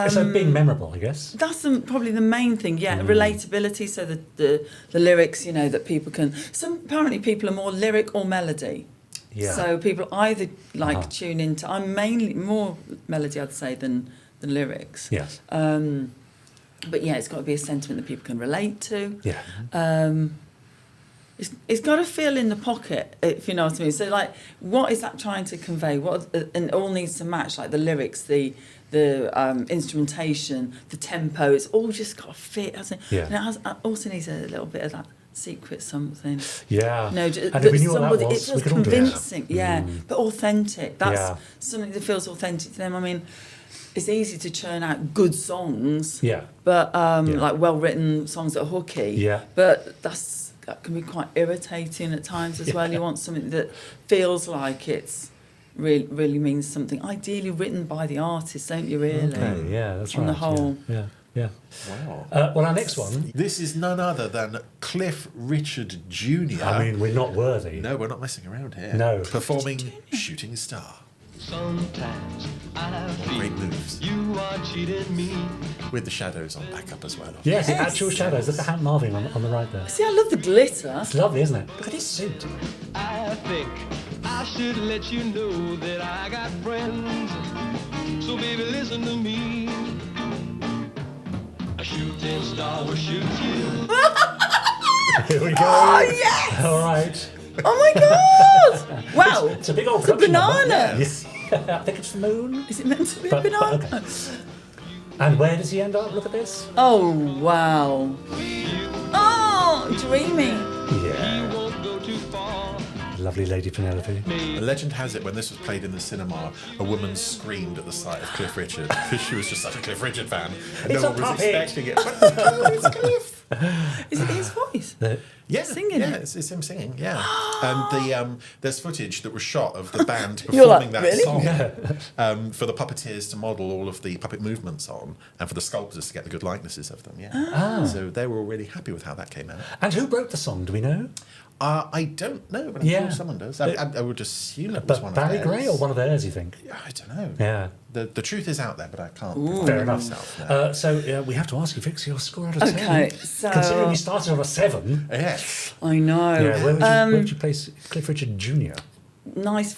So being memorable, I guess. That's probably the main thing, yeah. Mm. Relatability, so the lyrics, that people can. Apparently, people are more lyric or melody. Yeah. So people either like Uh-huh. tune into. I'm mainly more melody, I'd say, than lyrics. Yes. But yeah, it's got to be a sentiment that people can relate to. Yeah. It's got to feel in the pocket, if you know what I mean. So, like, what is that trying to convey? And it all needs to match, like the lyrics, the instrumentation, the tempo. It's all just got to fit, hasn't it? Yeah. And it also needs a little bit of that secret something. Yeah. No, and if we knew what that somebody, was, it feels we could all do it. convincing, yeah, but authentic. That's Yeah. something that feels authentic to them. I mean, it's easy to churn out good songs, Yeah. but Yeah. like well-written songs that are hooky. Yeah. But that can be quite irritating at times as well. You want something that feels like it's really means something. Ideally written by the artist, don't you? Really. Okay, yeah, that's On right. the whole. Yeah. Yeah. Wow. Well, our next one. This is none other than Cliff Richard Jr. I mean, we're not worthy. No, we're not messing around here. No. Performing Shooting Star. Sometimes I feel Great moves. you are cheating me. With the shadows on backup as well. Yes, Yes. actual shadows. Look at Hank Marvin on the right there. See, I love the glitter. It's lovely, isn't it? Look at his suit. I think I should let you know that I got friends. So baby, listen to me. A shooting star will shoot you. Here we go. Oh yes! All right. Oh my god! Wow! It's a big old It's a production number. banana. Yes. I think it's the moon. Is it meant to be a But- banana? okay. And where does he end up? Look at this. Oh wow! Oh, dreamy. Yeah. Won't go too far. lovely Lady Penelope. The legend has it, when this was played in the cinema, a woman screamed at the sight of Cliff Richard because she was just such a Cliff Richard fan. And It's no a one was puppet. expecting it. But it's Cliff. Is it his voice? Yeah, Singing yeah, it? it's him singing. Yeah, and there's footage that was shot of the band You're performing like, that really? song for the puppeteers to model all of the puppet movements on, and for the sculptors to get the good likenesses of them. Yeah, so they were all really happy with how that came out. And who wrote the song? Do we know? I don't know, but I'm sure someone does. I would assume it was one of Barry theirs. Gray or one of theirs, you think? I don't know. Yeah. The truth is out there, but I can't. Fair enough. Myself, no. So we have to ask you, Vix, your score out of 10. Okay, so... Considering we started on a 7. Yes. I know. Yeah, where would you place Cliff Richard Jr.? Nice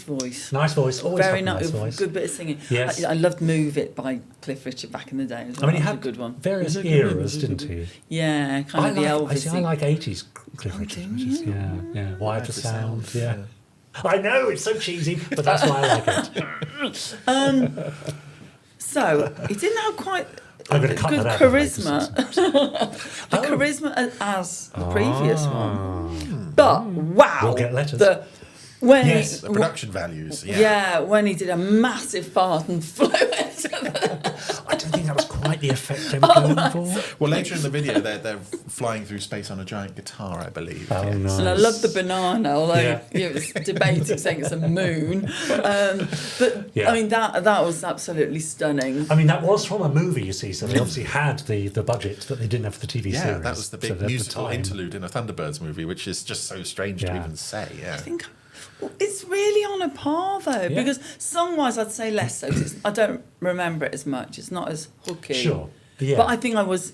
voice. Nice voice, always Very have a nice voice. Good bit of singing. Yes. I loved Move It by Cliff Richard back in the day as well. I mean, he That was had a good one. various eras, didn't he? Yeah, kind of the Elvis. I like 80s Cliff Richard. Which is, yeah. Wired to Sound, yeah. I know, it's so cheesy, but that's why I like it. So, he didn't have quite I'm going to cut good that out. charisma. The charisma as the previous one. But, wow. We'll get letters. The production values. Yeah, when he did a massive fart and flew into I don't think that was quite the effect they were going for. Well, later in the video, they're flying through space on a giant guitar, I believe. Oh, nice. And I love the banana, although it was debated saying it's a moon. But I mean, that was absolutely stunning. I mean, that was from a movie, you see, so they obviously had the budget that they didn't have for the TV series. Yeah, that was the big so musical interlude in a Thunderbirds movie, which is just so strange to even say. Yeah. I think it's really on a par though, because song-wise, I'd say less so. 'Cause I don't remember it as much. It's not as hooky. Sure, yeah. But I think I was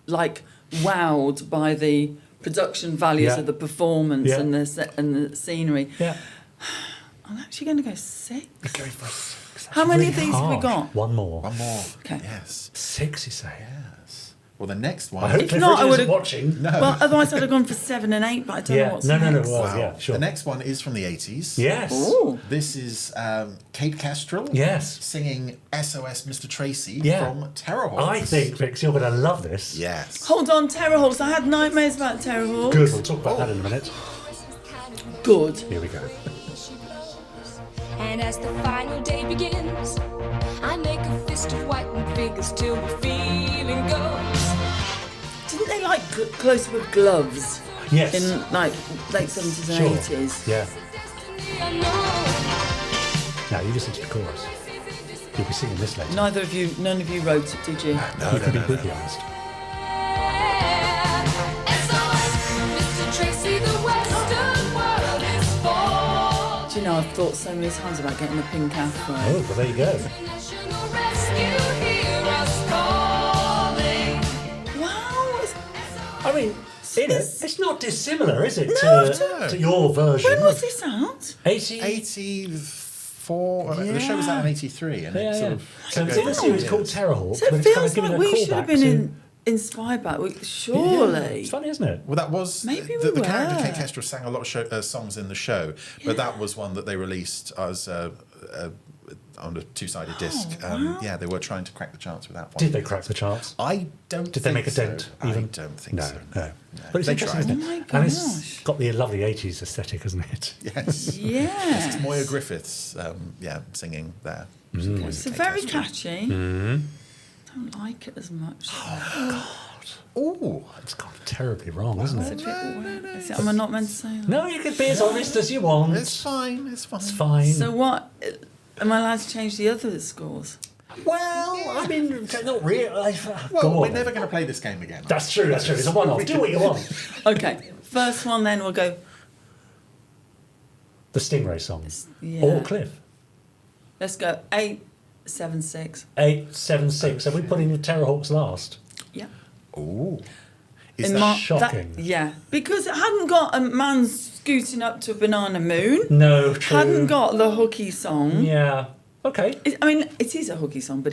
like wowed by the production values of the performance and the scenery. Yeah. I'm actually going to go 6. Go for 6. How many of these have we got? One more. Okay. Yes. 6, you say? Yes. Well, the next one. I hope If Cliff not, Richard I would isn't have watching. No. Well, otherwise I'd have gone for 7 and 8, but I don't know what's No, next. well, yeah, sure. The next one is from the 80s. Yes. Ooh. This is Kate Kestrel. Yes. Singing SOS Mr. Tracy Yeah. from Terrorhawks. I think, Vix, you're going to love this. Yes. Hold on, Terrorhawks. I had nightmares about Terrorhawks. Good, we'll talk about that in a minute. Good. Here we go. And as the final day begins, I make a fist of whitened fingers till the feeling goes. Didn't they like close with gloves? Yes. In like late 70s and Sure. 80s. Yeah. Now you listen to the chorus. You'll be singing this later. None of you wrote it, did you? You can be brutally honest. Do you know, I've thought so many times about getting a pink afro. Oh, well, there you go. Wow. I mean, it's not dissimilar, is it, No, to your version? When was this out? 84. The show was out in 83. And it sort of So it's in a series called Terrorhawks, So but it it's kind feels of giving like a we should have callback been to... inspired by it. Surely. It's funny, isn't it? Well, that was Maybe the we character were. Kate Kestrel sang a lot of songs in the show, but that was one that they released as on a two-sided disc. wow. Yeah, they were trying to crack the charts with that one. Did they crack the charts? I don't. Did they make a so. dent? Even? I don't think so. No. But it's They interesting, tried. isn't Oh my it? And it's gosh. got the lovely 80s aesthetic, hasn't it? Yes. Yes. It's Moya Griffiths, singing there. It's very catchy. Mm. Don't like it as much. Oh, it's gone terribly wrong, isn't It's a it? bit weird. Am I not meant to say that? No, you can be as honest as you want. It's fine. It's fine. It's fine. So what? Am I allowed to change the other scores? Well, I mean, not really. Well, we're never going to play this game again. That's true. It's a one-off. Do what you want. Okay. First one, then we'll go. The Stingray song. Yeah. Or Cliff. Let's go 876. 876. Are we putting the Terrorhawks last? Yeah. Oh. Is that shocking? Yeah, because it hadn't got a man scooting up to a banana moon. No, true. Hadn't got the hooky song. Yeah. Okay. I mean, it is a hooky song, but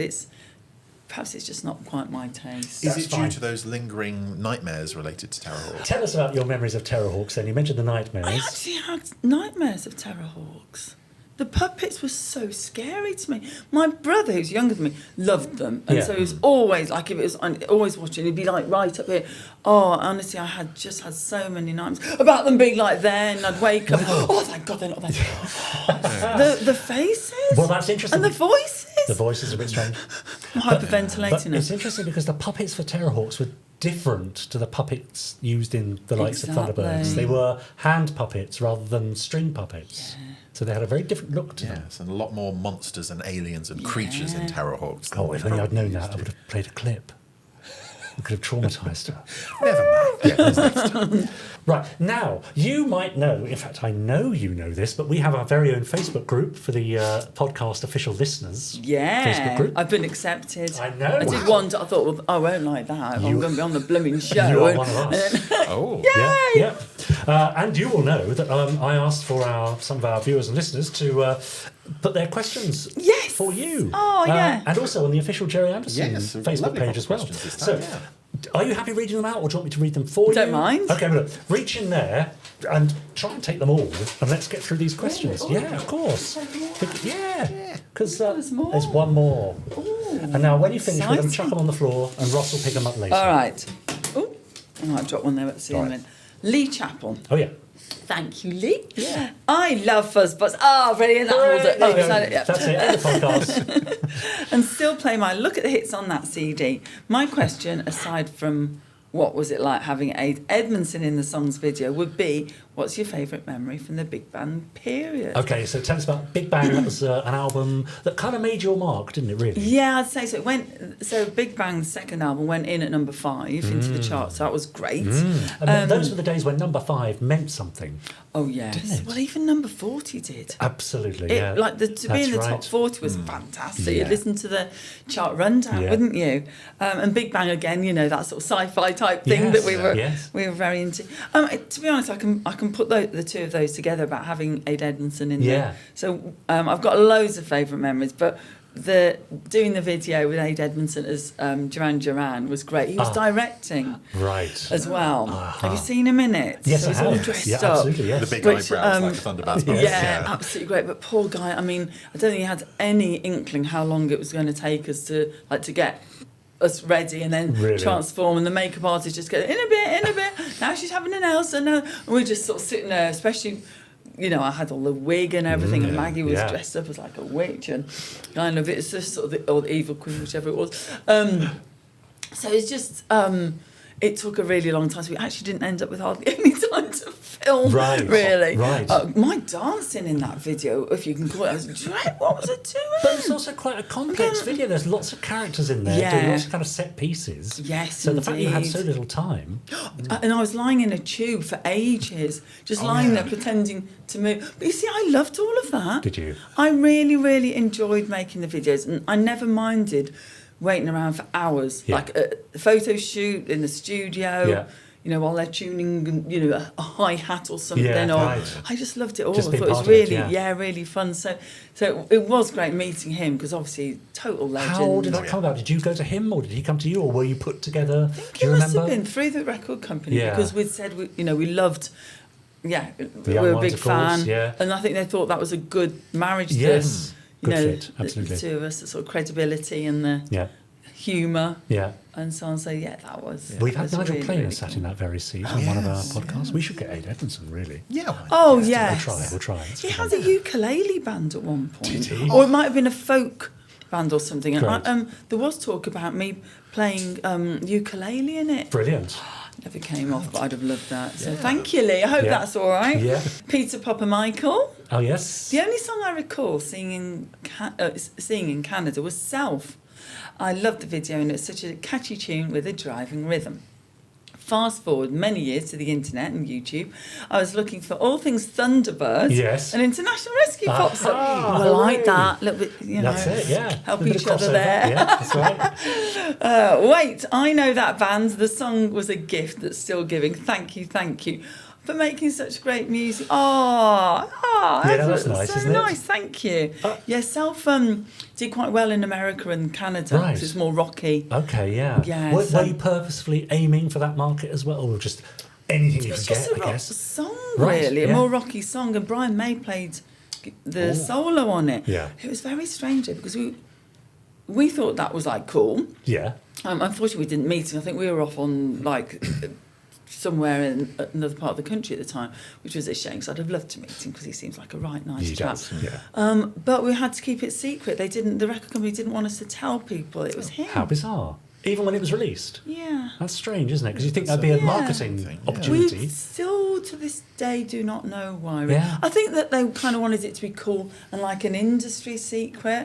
perhaps it's just not quite my taste. Is it due to those lingering nightmares related to Terrorhawks? Tell us about your memories of Terrorhawks then. You mentioned the nightmares. I actually had nightmares of Terrorhawks. The puppets were so scary to me. My brother, who's younger than me, loved them. And so he was always, like, if it was always watching, he'd be like right up here. Oh, honestly, I had so many nightmares about them being like there, and I'd wake up, oh, thank God they're not there. The faces. Well, that's interesting. And the voices. The voices are a bit strange. I'm hyperventilating but now. it's interesting because the puppets for Terrorhawks were different to the puppets used in the likes of Thunderbirds. They were hand puppets rather than string puppets. Yeah. So they had a very different look to them. Yes, and a lot more monsters and aliens and creatures in Terrorhawks. Oh, if only I'd known that, I would have played a clip. We could have traumatised her. Never mind. Yeah, who's next? Right, now, you might know, in fact, I know you know this, but we have our very own Facebook group for the podcast official listeners. Yeah, Facebook group. I've been accepted. I know. I did one, I thought, well, I won't like that. I'm going to be on the blooming show. You are one of us. Oh. Yay! Yeah. And you will know that I asked for some of our viewers and listeners to put their questions for you. Oh, yeah. And also on the official Gerry Anderson Facebook page as well. So, are you happy reading them out, or do you want me to read them for you? Don't mind. Okay, well, look, reach in there and try and take them all, and let's get through these questions. Really? Yeah, of course. Yeah, because there's one more. Ooh, and now, when you finish, we're going to exciting. chuck them on the floor, and Ross will pick them up later. All right. Oh, I've dropped one there at the moment. Lee Chappell. Oh, yeah. Thank you, Lee. Yeah. I love Fuzzbox. Oh, brilliant. That's it, end of the podcast. And still play my look at the hits on that CD. My question, aside from what was it like having Ade Edmondson in the song's video, would be, what's your favourite memory from the Big Bang period? Okay, so tell us about Big Bang. That was an album that kind of made your mark, didn't it, really? Yeah, I'd say so. Big Bang's second album went in at number 5 into the charts. So that was great. And those were the days when number 5 meant something. Oh, yes. Well, even number 40 did. Absolutely, yeah. Like to be in the top 40 was fantastic. You'd listen to the chart rundown, wouldn't you? And Big Bang again, you know, that sort of sci-fi type thing that we were very into. To be honest, I can put the two of those together about having Ade Edmondson in there. So I've got loads of favourite memories, but doing the video with Ade Edmondson as Duran was great. He was directing as well. Have you seen him in it? Yes, so he's all dressed up. Absolutely, yes. The big eyebrows like Thunderbirds. Yeah, absolutely great. But poor guy, I mean, I don't think he had any inkling how long it was going to take us to get us ready and then transform, and the makeup artist just goes in a bit. Now she's having an Elsa. No, and we're just sort of sitting there, especially. You know, I had all the wig and everything, and Maggie was dressed up as like a witch, and kind of it's just sort of the evil queen, whichever it was. So it's just it took a really long time. So we actually didn't end up with hardly any time to film. Really. My dancing in that video, if you can call it, I was what was it doing? But it's also quite a complex video. There's lots of characters in there, doing lots of kind of set pieces. Yes, so the fact you had so little time. And I was lying in a tube for ages, just lying there pretending to move. But you see, I loved all of that. Did you? I really, really enjoyed making the videos, and I never minded waiting around for hours, like a photo shoot in the studio, you know, while they're tuning, you know, a hi-hat or something. I just loved it all. Just I thought it was really, really fun. So it was great meeting him, because obviously, total legend. How did that come about? Did you go to him, or did he come to you, or were you put together? I think it must have been through the record company, because we'd said, we loved... Yeah, we were a big fan. And I think they thought that was a good marriage Good fit, absolutely. The two of us, the sort of credibility and the humour. And so on. So that was. We've had Nigel really, Planer sat in that very seat on one of our podcasts. We should get Ade Edmondson, really. We'll try. He had a ukulele band at one point. Did he? Or it might have been a folk band or something. And there was talk about me playing ukulele in it. Brilliant. Never came off, but I'd have loved that. So thank you, Lee. I hope that's all right. Peter Popper Michael. Oh, yes. The only song I recall seeing in Canada was Self. I loved the video, and it's such a catchy tune with a driving rhythm. Fast forward many years to the internet and YouTube, I was looking for all things Thunderbirds. And International Rescue pops up. I like that. A little bit, That's it, help each other there. Yeah, that's right. Wait, I know that band. The song was a gift that's still giving. Thank you for making such great music. That's nice, isn't so it? nice. Thank you. Self did quite well in America and Canada. Right. It's more rocky. Okay, were you purposefully aiming for that market as well, or just anything you could get? It's just a rock song, really, a more rocky song. And Brian May played the solo on it. Yeah. It was very strange because we thought that was like cool. Yeah. Unfortunately, we didn't meet him. I think we were off on like somewhere in another part of the country at the time, which was a shame because I'd have loved to meet him because he seems like a right nice chap. Yeah. But we had to keep it secret. The record company didn't want us to tell people it was him. How bizarre. Even when it was released. Yeah. That's strange, isn't it? Because you think that'd be a marketing opportunity. We still, to this day, do not know why. Yeah. I think that they kind of wanted it to be cool and like an industry secret.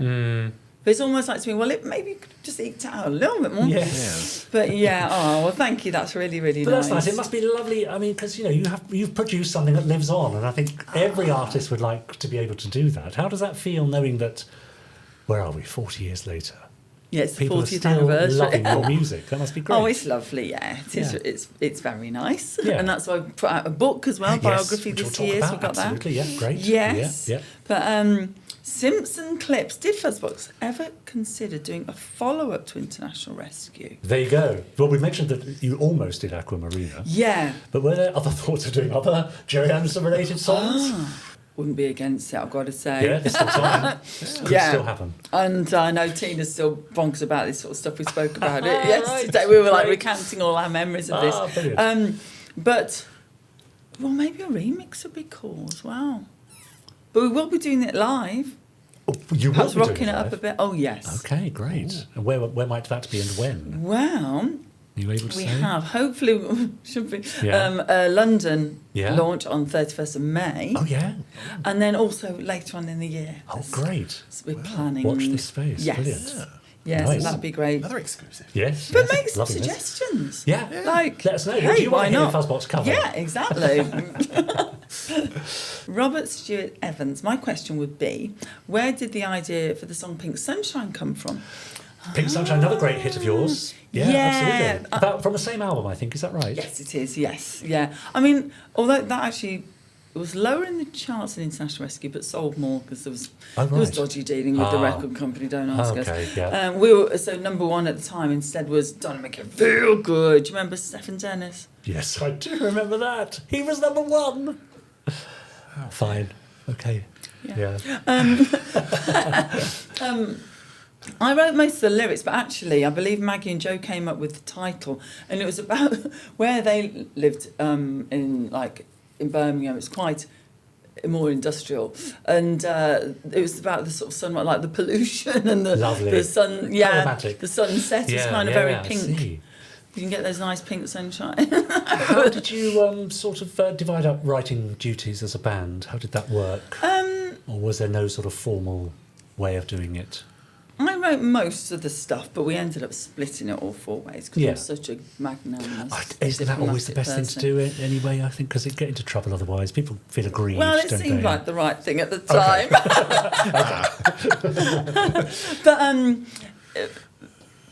But it's almost like to me, well, maybe you could have just eked out a little bit more. Yes. But yeah, well, thank you. That's really, really But nice. that's nice. It must be lovely. I mean, because you've produced something that lives on, and I think every artist would like to be able to do that. How does that feel, knowing that? Where are we? 40 years later. Yeah, it's the People 40th are still anniversary. loving your music. That must be great. Oh, it's lovely, yeah. It is. It's very nice. Yeah. And that's why I put out a book as well, biography which this we'll year. talk So we've got about. Absolutely, that. yeah, great. Yes. Yeah. But Simpson Clips, did Fuzzbox ever consider doing a follow-up to International Rescue? There you go. Well, we mentioned that you almost did Aqua Marina. Yeah. But were there other thoughts of doing other Gerry Anderson related songs? Wouldn't be against it, I've got to say. Yeah, there's still time. Could still happen. And I know Tina's still bonkers about this sort of stuff. We spoke about it yesterday. We were like recounting all our memories of this. Brilliant. But, well, maybe a remix would be cool as well. But we will be doing it live. Oh, you will Perhaps be doing rocking it up a bit. Oh, yes. Okay, great. And where might that be and when? Well, Are you able to we say? have, hopefully, should be, Yeah. a London Yeah. launch on 31st of May. Oh, yeah. And then also later on in the year. Oh, great. So we're planning. Watch this space. Yes. Brilliant. Yes, Nice. that'd be great. Another exclusive. Yes. But yes. make some Lovely this. suggestions. Yeah. Like, Let us know. hey, What do you want why to hear not? in Fuzzbox cover? Yeah, exactly. Robert Stewart Evans, my question would be, where did the idea for the song Pink Sunshine come from? Pink Sunshine, another great hit of yours. Yeah, absolutely. About, from the same album, I think. Is that right? Yes, it is, yes. Yeah. I mean, although that actually... It was lower in the charts in International Rescue, but sold more because there was dodgy dealing with the record company. Don't ask us. Yeah. We were so number one at the time. Instead was "Don't Make It Feel Good." Do you remember Stephen Dennis? Yes, I do remember that. He was number one. Fine. Okay. Yeah. I wrote most of the lyrics, but actually, I believe Maggie and Joe came up with the title, and it was about where they lived in Birmingham. It's quite more industrial, and it was about the sort of sunlight, like the pollution and the sun. Yeah, Aromatic. the sunset is kind of very pink. You can get those nice pink sunshine. How did you sort of divide up writing duties as a band? How did that work? Or was there no sort of formal way of doing it? I wrote most of the stuff, but we ended up splitting it all 4 ways because I'm such a magnanimous. Isn't that always the best thing to do anyway? I think because it get into trouble otherwise. People feel aggrieved. Well, it don't seemed they? like the right thing at the time. But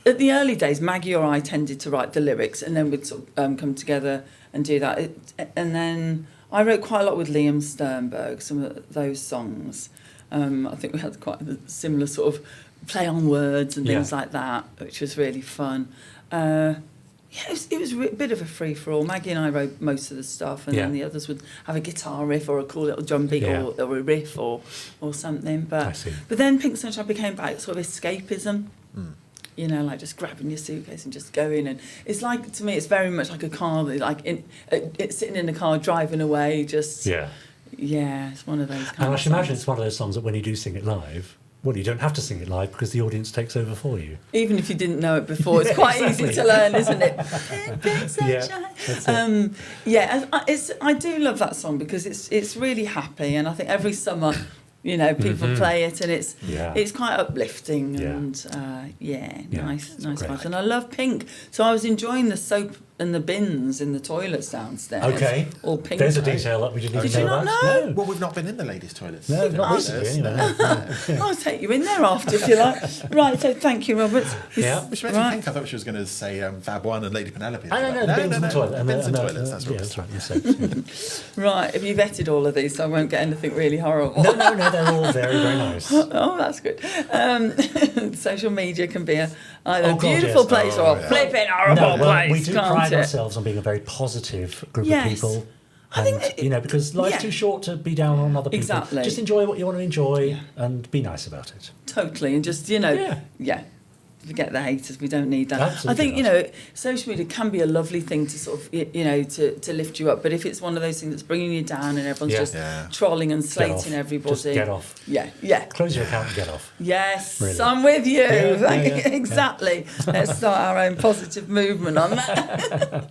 at the early days, Maggie or I tended to write the lyrics, and then we'd sort of, come together and do that. And then I wrote quite a lot with Liam Sternberg, some of those songs. I think we had quite a similar sort of play on words and things like that, which was really fun. It was a bit of a free-for-all. Maggie and I wrote most of the stuff, and then the others would have a guitar riff or a cool little drum beat or a riff or something. But then Pink Sunshine became about sort of escapism. You know, like just grabbing your suitcase and just going. And it's like, to me, it's very much like a car, like it's sitting in the car driving away, just... Yeah, it's one of those kind of And I should imagine songs. it's one of those songs that when you do sing it live, well, you don't have to sing it live because the audience takes over for you. Even if you didn't know it before, it's quite easy to learn, isn't it? I do love that song because it's really happy, and I think every summer, you know, people play it, and it's quite uplifting and nice vibes. And I love Pink, so I was enjoying the soap and the bins in the toilets downstairs. Okay. All pink. There's a detail that we didn't even Did you know not about. know? Well, we've not been in the ladies' toilets. No, not recently anyway. I'll take you in there after if you like. Right, so thank you, Robert. Yeah. Which mentioned Pink, I thought she was going to say Fab 1 and Lady Penelope. No, the bins in the toilet. The bins in the toilets, that's what that's right. Right, have you vetted all of these so I won't get anything really horrible? No, they're all very, very nice. Oh, that's good. Social media can be either a beautiful place or a flipping horrible place, we do can't pride it? ourselves on being a very positive group of people. I think because life's too short to be down on other people. Exactly. Just enjoy what you want to enjoy and be nice about it. Totally, and just forget the haters. We don't need that. Absolutely I think social media can be a lovely thing to sort of to lift you up. But if it's one of those things that's bringing you down and everyone's just trolling and slating everybody, just get off. Yeah. Close your account and get off. Yes, really. I'm with you. Yeah. Exactly. Let's start our own positive movement on that.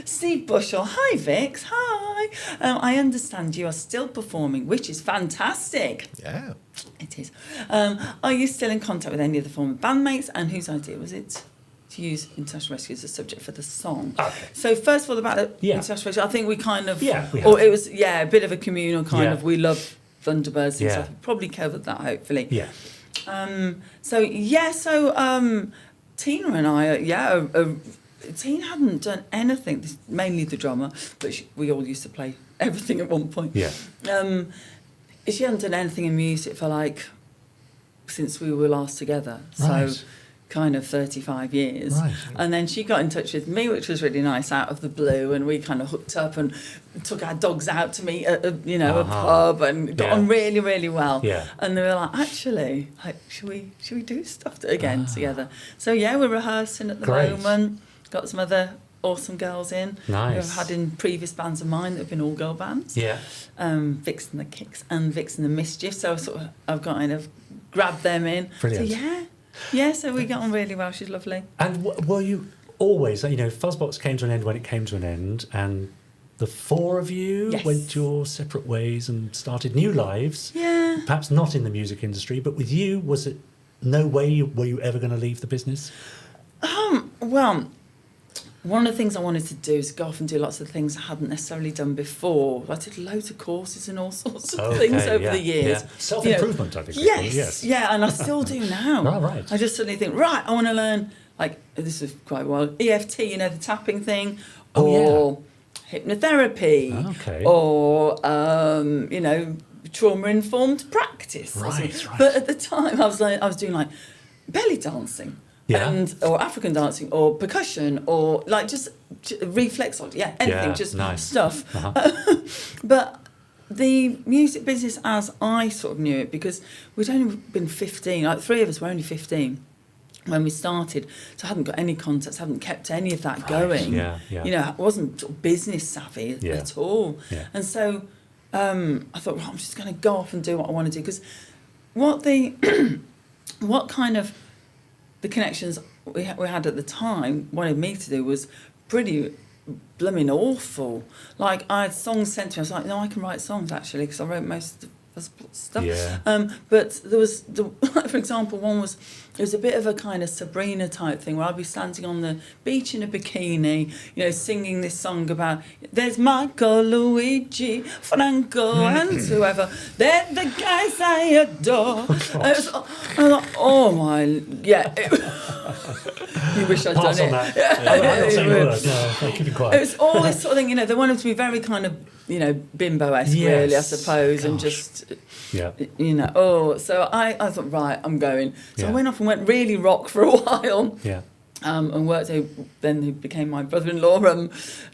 Steve Bushell, hi Vix, hi. I understand you are still performing, which is fantastic. Yeah. It is. Are you still in contact with any of the former bandmates, and whose idea was it to use International Rescue as a subject for the song? Okay. So first of all, about International Rescue, I think we kind of... we or it was, a bit of a communal kind of, we love Thunderbirds and stuff. We probably covered that, hopefully. Yeah. So Tina and I, Tina hadn't done anything, mainly the drummer, but we all used to play everything at one point. Yeah. She hadn't done anything in music for since we were last together. Right. So kind of 35 years. Right. And then she got in touch with me, which was really nice, out of the blue, and we kind of hooked up and took our dogs out to meet at a pub and got on really, really well. Yeah. And they were like, actually, should we do stuff again together? So we're rehearsing at the moment. Got some other awesome girls in. Nice. Who I've had in previous bands of mine that have been all girl bands. Yeah. Vix and the Kicks and Vix and the Mischief. So I've kind of grabbed them in. Brilliant. So so we got on really well. She's lovely. And were you always, Fuzzbox came to an end when it came to an end, and the four of you went your separate ways and started new lives. Yeah. Perhaps not in the music industry, but with you, was it no way were you ever going to leave the business? Well, one of the things I wanted to do is go off and do lots of things I hadn't necessarily done before. I did loads of courses and all sorts of things over the years. Yeah. Self-improvement, I think. Yes, and I still do now. Oh, right. I just suddenly think, I want to learn, this is quite wild, EFT, the tapping thing, or hypnotherapy, or, trauma-informed practice. Right. But at the time, I was doing, belly dancing. Or African dancing, or percussion, or just reflex, or anything, nice. stuff. But the music business, as I sort of knew it, because we'd only been 15, three of us were only 15 when we started, so I hadn't got any contacts, hadn't kept any of that going. I wasn't sort of business savvy at all. Yeah. And so I thought, I'm just going to go off and do what I want to do, because what kind of the connections we had at the time wanted me to do was pretty blooming awful. I had songs sent to me. I was like, no, I can write songs actually, because I wrote most of the stuff. Yeah. But there was, for example, it was a bit of a kind of Sabrina type thing where I'd be standing on the beach in a bikini, singing this song about there's Michael, Luigi, Franco, and whoever. They're the guys I adore. I was like, oh my, you wish I'd Pass done on it. that. I'm not saying words. No, keep it quiet. It was all this sort of thing, they wanted to be very kind of, bimbo-esque, really, I suppose, and just, so I thought, right, I'm going. So I went off and went really rock for a while. Yeah. And worked then who became my brother-in-law,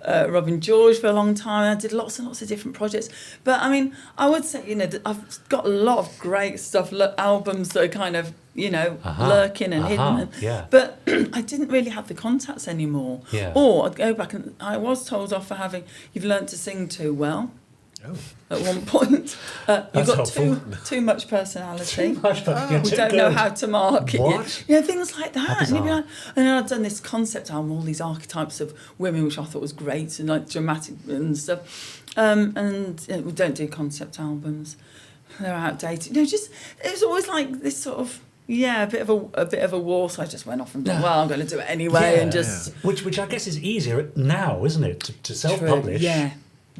Robin George, for a long time. I did lots and lots of different projects. But I would say, that I've got a lot of great stuff, albums that are kind of, lurking and hidden. But I didn't really have the contacts anymore. Yeah. Or I'd go back and I was told off for you've learnt to sing too well. Oh. At one point, you've got too much personality. We don't know how to market you. Things like that. And, and then I'd done this concept album, all these archetypes of women, which I thought was great and dramatic and stuff. We don't do concept albums; they're outdated. It was always this sort of. Yeah, a bit of a war. So I just went off and thought, well, I'm going to do it anyway, and just which I guess is easier now, isn't it, to self-publish? Yeah.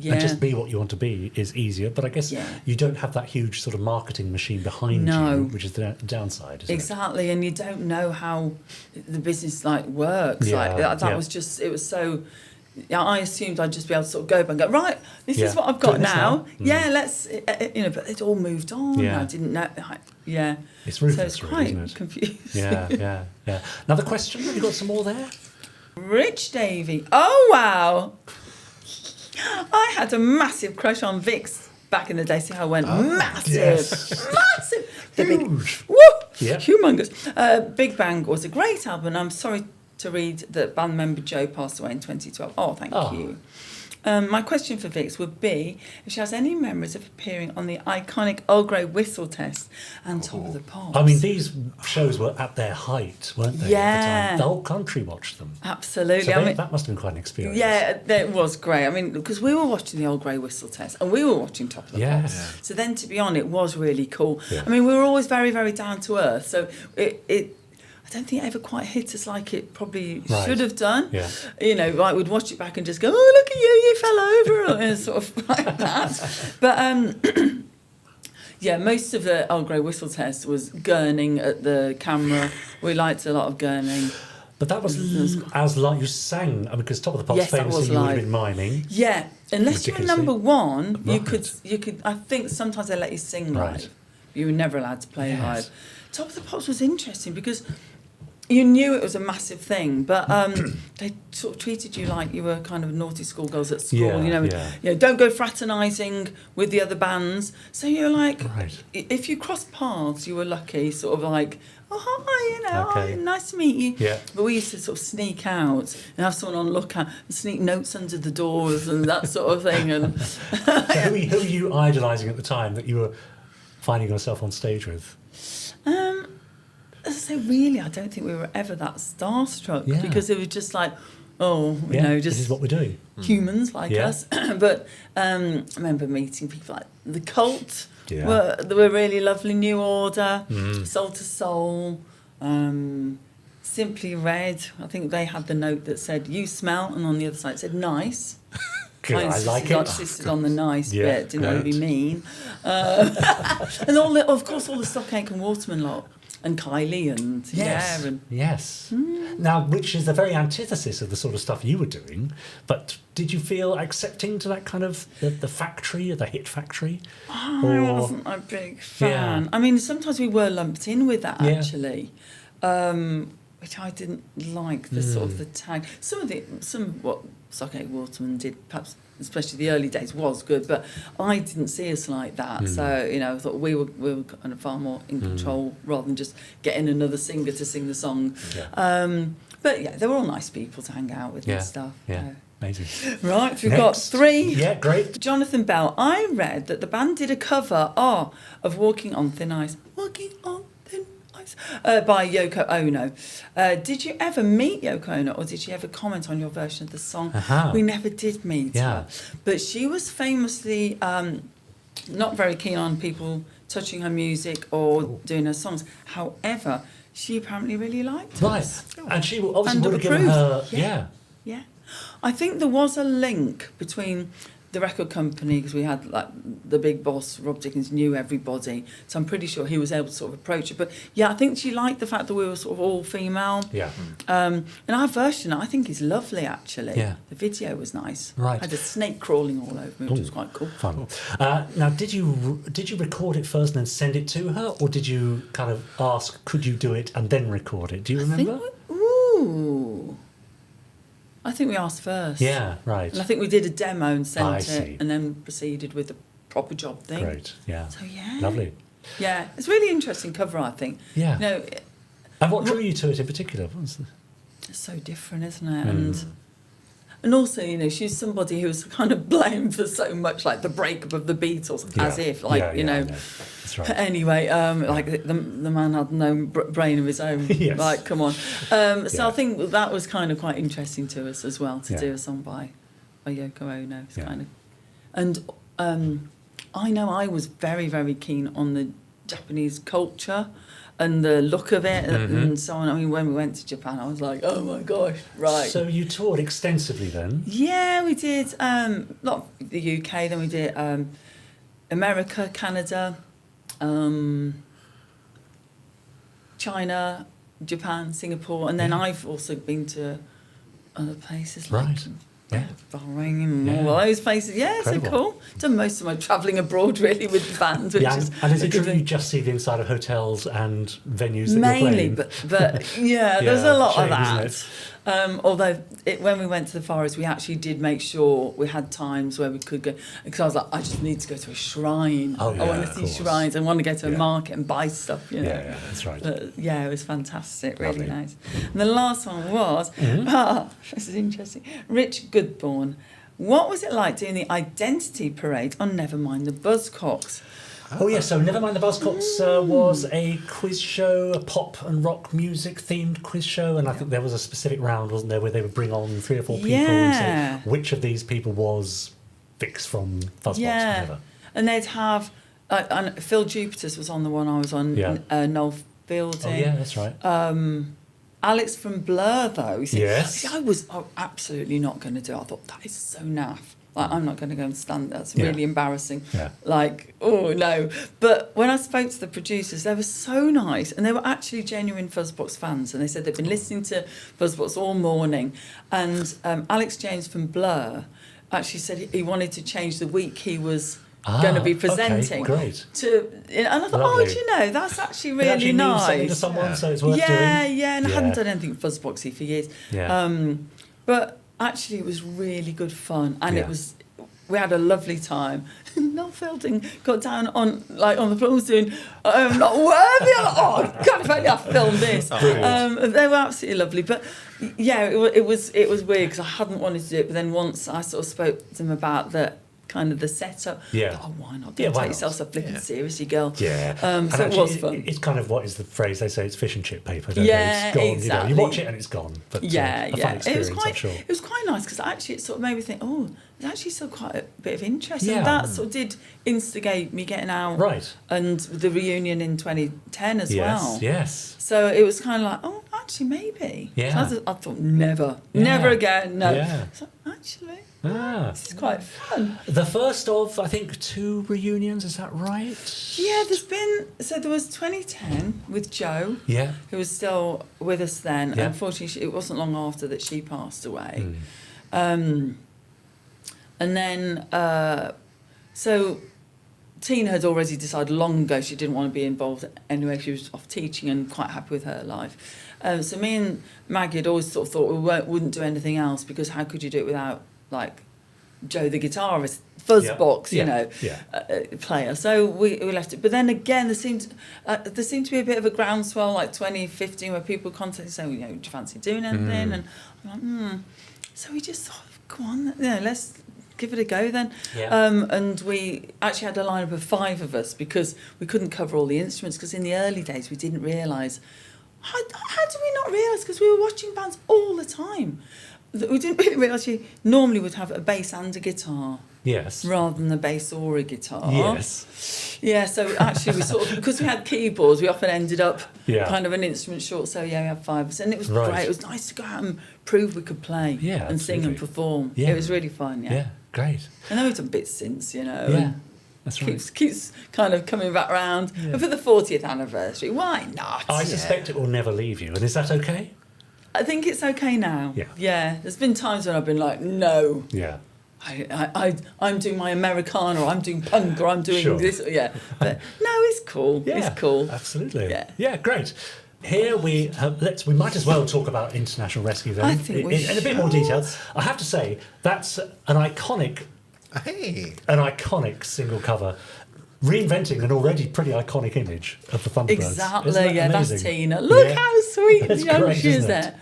And just be what you want to be is easier, but I guess you don't have that huge sort of marketing machine behind you, which is the downside, isn't it? And you don't know how the business works. That was just, it was so. I assumed I'd just be able to sort of go and go, right, this is what I've got now. Let's, but it all moved on. I didn't know. It's ruthless, so it's quite isn't it? confusing. Yeah. Another question? Have you got some more there? Rich Davey. Oh, wow. I had a massive crush on Vix back in the day. See how I went massive, massive, the big, humongous. Big Bang was a great album. And I'm sorry to read that band member Joe passed away in 2012. Oh, thank you. My question for Vix would be if she has any memories of appearing on the iconic Old Grey Whistle Test and Top of the Pops. I mean, these shows were at their height, weren't they? Yeah. At the time? The whole country watched them. Absolutely. So that must have been quite an experience. Yeah, it was great. I mean, because we were watching the Old Grey Whistle Test and we were watching Top of the Pops. Yeah. So then to be on, it was really cool. Yeah. I mean, we were always very, very down to earth. So I don't think it ever quite hit us like it probably should have done. Yeah. You know, like we'd watch it back and just go, oh, look at you fell over, and sort of like that. But yeah, most of the Old Grey Whistle Test was gurning at the camera. We liked a lot of gurning. But that was as like you sang, because Top of the Pops famously you would have been miming. Yeah, unless you were number one, you could. I think sometimes they let you sing live. You were never allowed to play live. Top of the Pops was interesting because you knew it was a massive thing, but they sort of treated you like you were kind of naughty schoolgirls at school. You know, don't go fraternising with the other bands. So you're like, if you crossed paths, you were lucky. Sort of like, oh hi, oh, nice to meet you. Yeah. But we used to sort of sneak out and have someone on lookout and sneak notes under the doors and that sort of thing. And so who were you idolising at the time that you were finding yourself on stage with? So really, I don't think we were ever that starstruck because it was just like, you know, just this is what we're doing. Humans like us. But I remember meeting people like The Cult. They were really lovely. New Order, Soul to Soul, Simply Red. I think they had the note that said "You smell," and on the other side it said "Nice." Good, I like it. I insisted on the nice bit. Didn't want to be mean. And of course, all the Stockache and Waterman lot. And Kylie and Now, which is the very antithesis of the sort of stuff you were doing. But did you feel accepting to that kind of the factory, the hit factory? I wasn't a big fan. I mean, sometimes we were lumped in with that actually, which I didn't like. The sort of the tag. Some what Stockache Waterman did, perhaps. Especially the early days was good, but I didn't see us like that. So you know, I thought we were kind of far more in control rather than just getting another singer to sing the song. Yeah. But yeah, they were all nice people to hang out with and stuff. Yeah, amazing. Right, we've got 3. Yeah, great. Jonathan Bell. I read that the band did a cover of "Walking on Thin Ice." Walking on Thin Ice by Yoko Ono. Did you ever meet Yoko Ono, or did she ever comment on your version of the song? We never did meet her, but she was famously not very keen on people touching her music or doing her songs. However, she apparently really liked us. And she obviously would have given her... Yeah. I think there was a link between the record company, because we had like the big boss, Rob Dickens, knew everybody, so I'm pretty sure he was able to sort of approach it. But yeah, I think she liked the fact that we were sort of all female. Yeah. And our version, I think, is lovely actually. Yeah. The video was nice. Right. Had a snake crawling all over me, which was quite cool. Fun. Now, did you record it first and then send it to her, or did you kind of ask, could you do it, and then record it? Do you remember? I think we asked first. Yeah, right. And I think we did a demo and sent it, and then proceeded with the proper job thing. Great, yeah. So yeah. Lovely. Yeah, it's a really interesting cover, I think. Yeah. You know, and what drew you to it in particular? It's so different, isn't it? And also, you know, she's somebody who's kind of blamed for so much, like the breakup of the Beatles, as if, like, you know. That's right. Anyway, like the man had no brain of his own. Yes. Like, come on. So I think that was kind of quite interesting to us as well, to do a song by Yoko Ono. It's kind of, and I know I was very, very keen on the Japanese culture and the look of it and so on. I mean, when we went to Japan, I was like, oh my gosh, right. So you toured extensively then? Yeah, we did. Not the UK, then we did America, Canada, China, Japan, Singapore, and then I've also been to other places like Bahrain and all those places. Yeah, Incredible. so cool. Done most of my travelling abroad really with the band. Which is and is a it good true thing. you just see the inside of hotels and venues that Mainly, you're playing? but yeah, there's a lot shame, of isn't that. it? Although when we went to the Far East, we actually did make sure we had times where we could go, because I was like, I just need to go to a shrine. Oh, I yeah, want to of see course. shrines. I want to go to a Yeah. market and buy stuff. You know? Yeah, that's right. But, yeah, it was fantastic, really Lovely. nice. And the last one was, this is interesting, Rich Goodborn. What was it like doing the identity parade on Nevermind the Buzzcocks? Oh yeah, so Nevermind the Buzzcocks was a quiz show, a pop and rock music themed quiz show, and I think there was a specific round, wasn't there, where they would bring on 3 or 4 people Yeah. and say which of these people was Vix from Fuzzbox. Yeah, Whatever. and they'd have, and Phil Jupiter's was on the one I was on, Yeah. Noel Fielding. Oh yeah, that's right. Alex from Blur, though. You see, Yes. See, I was absolutely not going to do it. I thought, that is so naff. Like, I'm not going to go and stand there. That's Yeah. really embarrassing. Yeah. Like, oh, no. But when I spoke to the producers, they were so nice. And they were actually genuine Fuzzbox fans. And they said they'd been listening to Fuzzbox all morning. And Alex James from Blur actually said he wanted to change the week he was going to be presenting. Okay, great. And I thought, Lovely. do you know, that's actually It really actually means something to nice. someone, so it's worth doing. Yeah, and I hadn't done anything Fuzzboxy for years. Yeah. But actually, it was really good fun, and Yeah. we had a lovely time. Noel Fielding got down on the floor, was doing, I'm not worthy. I'm like, oh God, if only I filmed this. They were absolutely lovely, but yeah, it was weird because I hadn't wanted to do it, but then once I sort of spoke to them about the kind of the setup. Yeah. Oh, why not? Yeah, Don't why take not? yourself so flipping seriously, girl. Yeah. So And it actually, was fun. It's kind of, what is the phrase they say? It's fish and chip paper, don't Yeah, they? It's gone. exactly. You watch it and it's gone. But, Yeah, a fun yeah. experience, It was quite, I'm sure. it was quite nice because actually it sort of made me think, oh, there's actually still quite a bit of interest, Yeah. and that sort of did instigate me getting out. Right. And the reunion in 2010 as well. Yes. So it was kind of like, oh, actually maybe. Yeah. So I thought never again. No. Yeah. So actually, This is quite fun. The first of, I think, 2 reunions, is that right? Yeah, there was 2010 with Jo, Yeah. who was still with us then. Yeah. Unfortunately, it wasn't long after that she passed away. Mm. And then, so Tina had already decided long ago she didn't want to be involved anyway. She was off teaching and quite happy with her life. So me and Maggie had always sort of thought we wouldn't do anything else, because how could you do it without, like, Jo the guitarist, Fuzzbox, you know, player. So we left it. But then again, there seemed to be a bit of a groundswell, like 2015, where people contacted saying, you know, do you fancy doing anything? And I'm like, So we just thought, go on, let's give it a go then. Yeah. And we actually had a lineup of 5 of us because we couldn't cover all the instruments, because in the early days we didn't realise. How did we not realise? Because we were watching bands all the time. We didn't really realise you normally would have a bass and a guitar. Yes. Rather than a bass or a guitar. Yes. Yeah, so actually we sort of, because we had keyboards, we often ended up Yeah. kind of an instrument short. So yeah, we had 5 of us. And it was Right. great. It was nice to go out and prove we could play and sing and absolutely. perform. Yeah. It was really fun, yeah. Yeah, great. And then we've done bits since, you know. Yeah, and that's right. Keeps kind of coming back round. Yeah. But for the 40th anniversary, why not? I suspect it will never leave you. And is that okay? I think it's okay now. Yeah. Yeah. There's been times when I've been like, no. Yeah. I'm doing my Americana, or I'm doing punk, or I'm doing Sure. this. Yeah. But no, it's cool. Yeah, It's cool. Absolutely. Yeah. Yeah, great. Here we we might as well talk about International Rescue then. I think we in a bit more detail. should. I have to say that's an iconic single cover, reinventing an already pretty iconic image of the Thunderbirds. Exactly. Isn't that Yeah, that's amazing? Tina. Look Yeah. how sweet That's and young great, she is isn't it? there.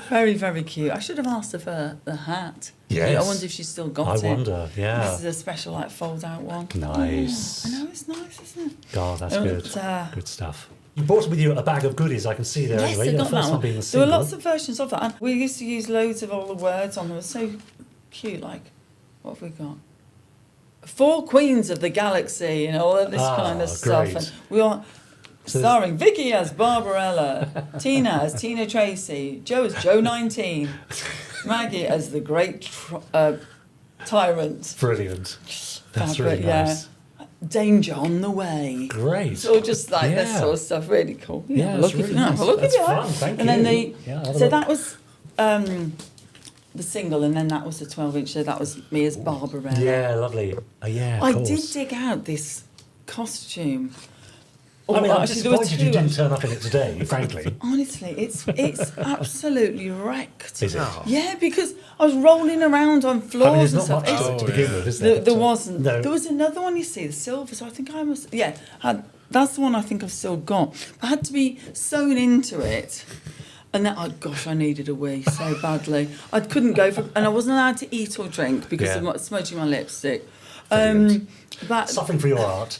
Very, very cute. I should have asked her for the hat. Yes. I wonder if she's still got I it. wonder, yeah. This is a special, like, fold-out one. Nice. I know, it's nice, isn't it? God, that's good. Good stuff. You brought with you a bag of goodies, I can see there Yes, anyway. I The got first that one being the There single. were lots of versions of that. And we used to use loads of all the words on them. It was so cute. Like, what have we got? 4 Queens of the Galaxy, you know, all of this kind of stuff. great. And we all... So starring Vicki as Barbarella, Tina as Tina Tracy, Jo as Jo 19, Maggie as the Great Tyrant. Brilliant. That's really Fabric, nice. Danger on the way. Great. It's all just like this Yeah. sort of stuff. Really cool. Yeah, have a that's look if really you have nice. a look That's if you fun, like. thank And then you. they. Yeah, I'll have a So look. that was the single, and then that was the 12-inch. So that was me as Barbarella. Yeah, lovely. Oh, yeah, of I course. did dig out this costume. I mean, I'm actually, there were disappointed you two, didn't turn up in it today, frankly. Honestly, it's absolutely wrecked. Is it? Yeah, because I was rolling around on floors I mean, there's and not stuff. much to it to begin with, is there? There wasn't. No. There was another one, you see, the silver. So I think I must. Yeah, that's the one I think I've still got. I had to be sewn into it. And then, oh gosh, I needed a wee so badly. I couldn't go for, and I wasn't allowed to eat or drink because of smudging my lipstick. Suffering for your art.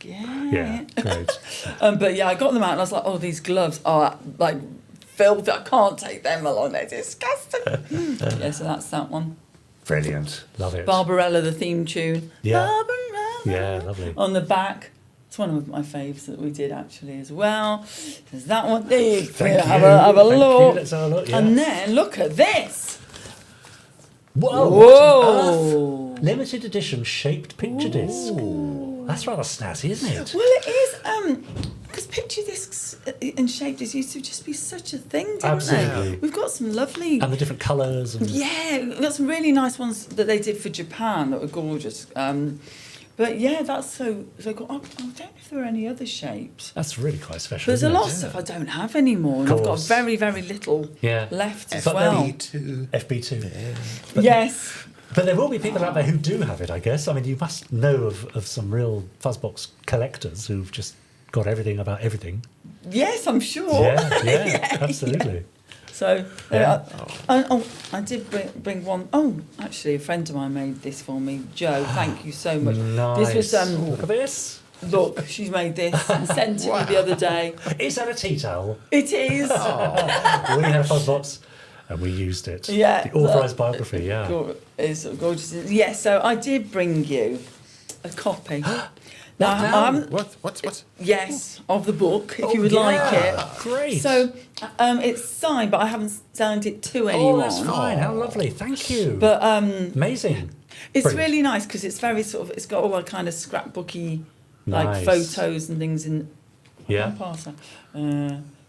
Yeah. Great. But yeah, I got them out and I was like, oh, these gloves are like filthy. I can't take them along. They're disgusting. Yeah, so that's that one. Brilliant. Love it. Barbarella, the theme tune. Yeah. Barbarella. Yeah, lovely. On the back. It's one of my faves that we did actually as well. There's that one. There you go. Have a look. Let's have a look. Yeah. And then look at this. Whoa. Whoa. Limited edition shaped picture disc. That's rather snazzy, isn't it? Well, it is, because picture discs and shaped discs used to just be such a thing, didn't Absolutely. they? We've got some lovely... And the different colours. And... Yeah, we've got some really nice ones that they did for Japan that were gorgeous. But yeah, that's so cool. I don't know if there are any other shapes. That's really quite special. There's a isn't lot it? of stuff I don't have anymore, and I've got very, very little left as well. FB2. Yeah. Yes. But there will be people out there who do have it, I guess. I mean, you must know of some real Fuzzbox collectors who've just got everything about everything. Yes, I'm sure. Yeah, absolutely. So, I did bring one. Oh, actually, a friend of mine made this for me. Jo, thank you so much. Nice. This was, look at this. Look, she's made this and sent it me the other day. Is that a tea towel? It is. We had a Fuzzbox and we used it. Yeah. The authorised biography, yeah. It's gorgeous. Yes, so I did bring you a copy. What? Yes, of the book, if you would like it. Great. So it's signed, but I haven't signed it to anyone. Oh, that's fine. How lovely. Thank you. But amazing. It's Brilliant. really nice because it's very sort of, it's got all that kind of scrapbooky, like Nice. photos and things in. Yeah.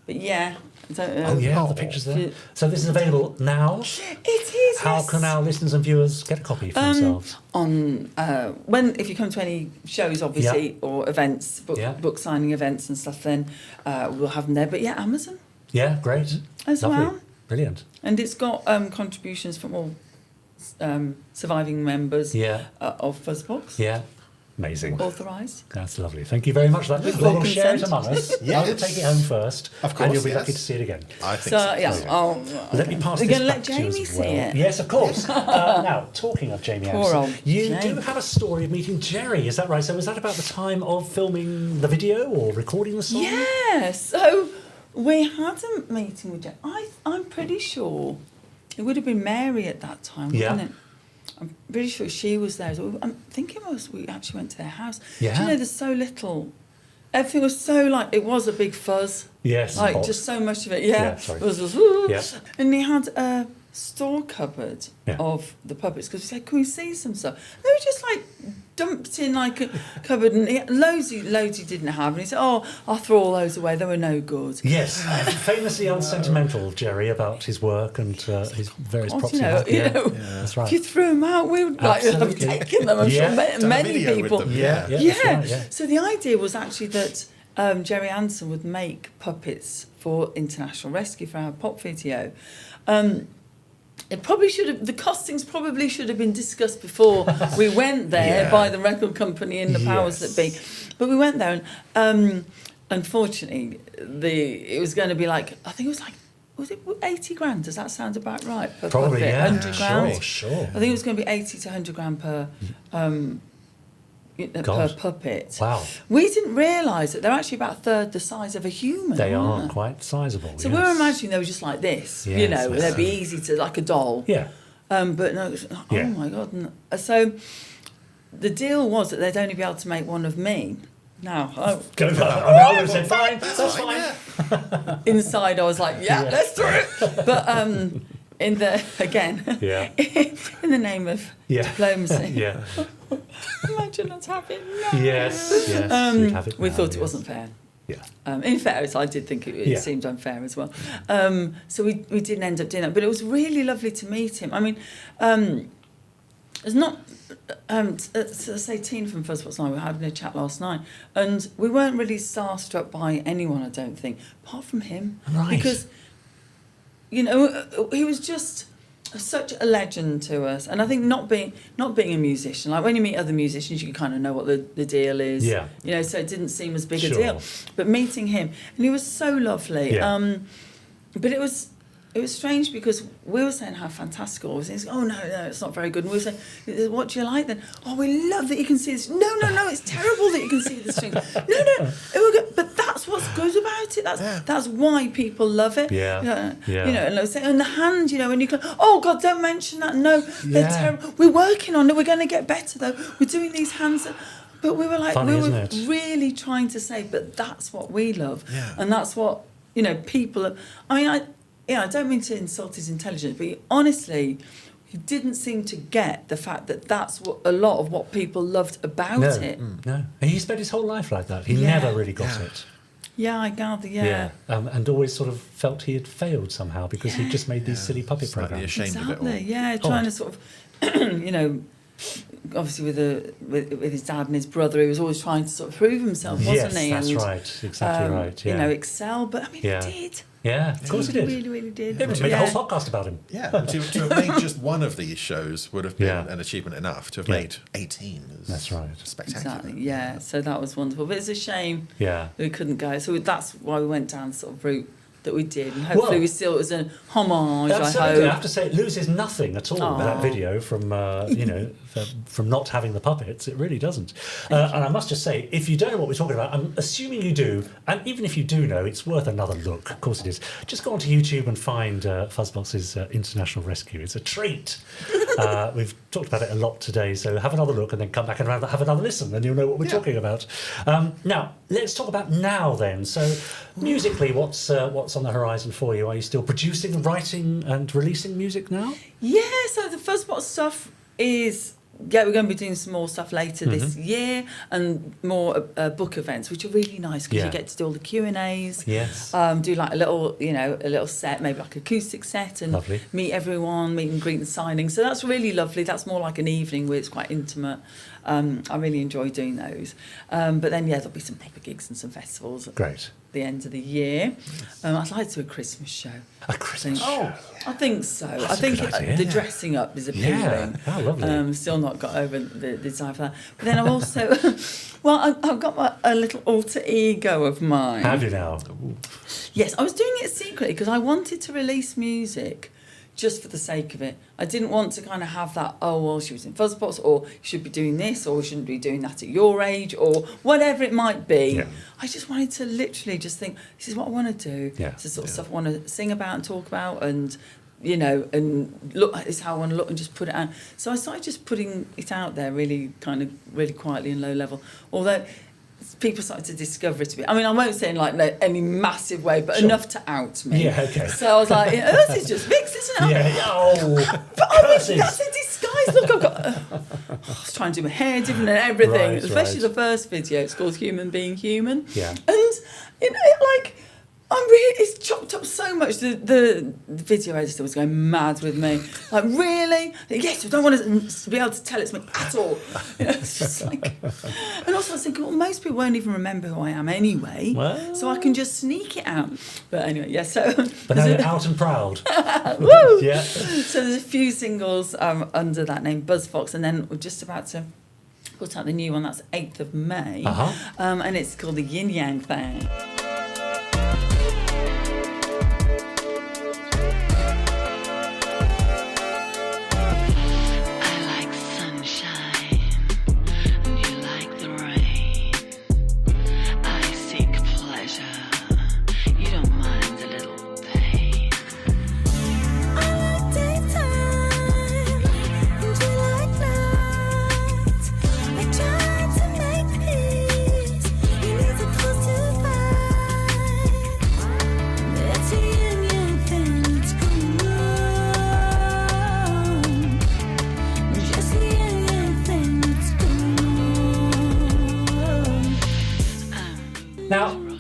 But yeah. The pictures there. So this is available now. It is. How can our listeners and viewers get a copy for themselves? If you come to any shows, obviously, or events, book signing events and stuff, then we'll have them there. But yeah, Amazon. Yeah, great. As Lovely. well. Brilliant. And it's got contributions from all surviving members of Fuzzbox. Yeah. Amazing. Authorised. That's lovely. Thank you very much for that. With We'll full share it consent. among us. Yes. I'll take it home first. Of course, and you'll be yes. lucky to see it again. I think so. Let me pass We're this gonna back let to you Jamie as see well. it. Yes, of course. Now, talking of Jamie Poor Anderson, old you Jamie. do have a story of meeting Gerry, is that right? So was that about the time of filming the video or recording the song? Yeah, so we had a meeting with Jen. I'm pretty sure it would have been Mary at that time, wasn't it? I'm pretty sure she was there. So I'm thinking we actually went to their house. Yeah. Do you know, there's so little. Everything was so it was a big fuzz. Yes. Like hot. just so much of it. Yeah. Sorry. It was just, woo. Yeah. And he had a store cupboard of the puppets because we said, can we see some stuff? They were just dumped in a cupboard, and loads he didn't have, and he said, "Oh, I'll throw all those away. They were no good." Yes, famously unsentimental, Gerry, about his work and his various props. You know, that's right. If you threw them out, we would have taken them. I'm sure many people. Yeah. Right, So the idea was actually that Gerry Anderson would make puppets for International Rescue for our pop video. It probably should have. The costings probably should have been discussed before we went there by the record company and the powers that be. But we went there, and unfortunately, it was going to be I think it was it 80 grand? Does that sound about right? Per Probably, puppet? yeah. 100 grand. Sure. I think it was going to be 80 to 100 grand per puppet. Wow. We didn't realise that they're actually about a third the size of a human. They are quite sizable. So we were imagining they were just like this, they'd be easy to, like a doll. Yeah. But no, oh my God. So the deal was that they'd only be able to make one of me. Now, I would have said, fine, that's fine. Inside I was like, let's do it. But in the name of diplomacy. Imagine us having Yes, you'd have it we now, thought it wasn't fair. Yeah. In fairness, I did think it seemed unfair as well. So we didn't end up doing that, but it was really lovely to meet him. I mean, it's not. Say Tina from Fuzzbox and I were having a chat last night, and we weren't really starstruck by anyone, I don't think, apart from him. Right. Because, you know, he was just such a legend to us. And I think not being a musician, like when you meet other musicians, you kind of know what the deal is. Yeah. You know, so it didn't seem as big a deal. But meeting him, and he was so lovely. Yeah. But it was strange because we were saying how fantastic it was. He's oh, no, it's not very good. And we were saying, what do you like then? Oh, we love that you can see this. No, it's terrible that you can see the strings. No, but that's what's good about it. That's why people love it. Yeah. You know, and like say, and the hand, you know, and you go, oh, God, don't mention that. No, they're terrible. We're working on it. We're going to get better, though. We're doing these hands. But we were like, Funny, we were isn't it? really trying to say, but that's what we love. Yeah. And that's what, you know, people are. I mean, I don't mean to insult his intelligence, but he didn't seem to get the fact that that's what a lot of what people loved about it. No, and he spent his whole life like that. He never really got it. Yeah, I gather. Yeah. And always sort of felt he had failed somehow because he just made these silly puppet programs. Ashamed of it all. Yeah, trying to sort of, you know, obviously with his dad and his brother, he was always trying to sort of prove himself, wasn't he? Yes, that's and, right. Exactly right. Yeah. You know, excel, but I mean, he did. Yeah, of course he did. Really, really did. Yeah, we made a whole podcast about him. Yeah, to have made just one of these shows would have been an achievement enough. To have made 18 is that's right. Spectacular. Exactly, yeah. So that was wonderful. But it's a shame that we couldn't go. So that's why we went down the sort of route that we did. And hopefully we still, it was an homage, absolutely. I have to say, it loses nothing at all with that video from, you know, from not having the puppets. It really doesn't. And I must just say, if you don't know what we're talking about, I'm assuming you do, and even if you do know, it's worth another look. Of course it is. Just go onto YouTube and find Fuzzbox's International Rescue. It's a treat. We've talked about it a lot today, so have another look and then come back and have another listen, and you'll know what we're talking about. Now, let's talk about now then. So, musically, what's on the horizon for you? Are you still producing, writing, and releasing music now? Yeah, so the Fuzzbox stuff is... Yeah, we're going to be doing some more stuff later this year, and more book events, which are really nice because you get to do all the Q&As. Yes. Do like a little set, maybe like acoustic set, and meet everyone, meet and greet and signing. So that's really lovely. That's more like an evening where it's quite intimate. I really enjoy doing those. But then, there'll be some proper gigs and some festivals. Great. The end of the year. I'd like to do a Christmas show. A Christmas show? I think so. That's I think a good idea. the dressing up is appealing. Yeah, how lovely. Still not got over the desire for that. But then I've also, I've got a little alter ego of mine. Have you now? Yes, I was doing it secretly because I wanted to release music just for the sake of it. I didn't want to kind of have that, she was in Fuzzbox, or you should be doing this, or you shouldn't be doing that at your age, or whatever it might be. Yeah. I just wanted to literally just think, this is what I want to do. Yeah. It's the sort of stuff I want to sing about and talk about, and, you know, and look, it's how I want to look, and just put it out. So I started just putting it out there really quietly and low level. Although people started to discover it a bit. I mean, I won't say in like any massive way, but enough to out me. Yeah, okay. So I was like, this is just Vicks, isn't it? Yeah. But I mean, that's a disguise. Look, I've got... I was trying to do my hair different and everything. Right, especially the first video. It's called Human Being Human. Yeah. And, you know, like... it's chopped up so much. The video editor was going mad with me. Like, really? Yes, I don't want to be able to tell it's me at all. You know, it's just like... And also I was thinking, well, most people won't even remember who I am anyway. Well. So I can just sneak it out. But anyway, yeah, so... But now you're out and proud. Woo! Yeah. So there's a few singles under that name, BuZZFoX, and then we're just about to put out the new one. That's 8th of May. And it's called the Yin Yang Thang. I try to make peace. You need to close to find.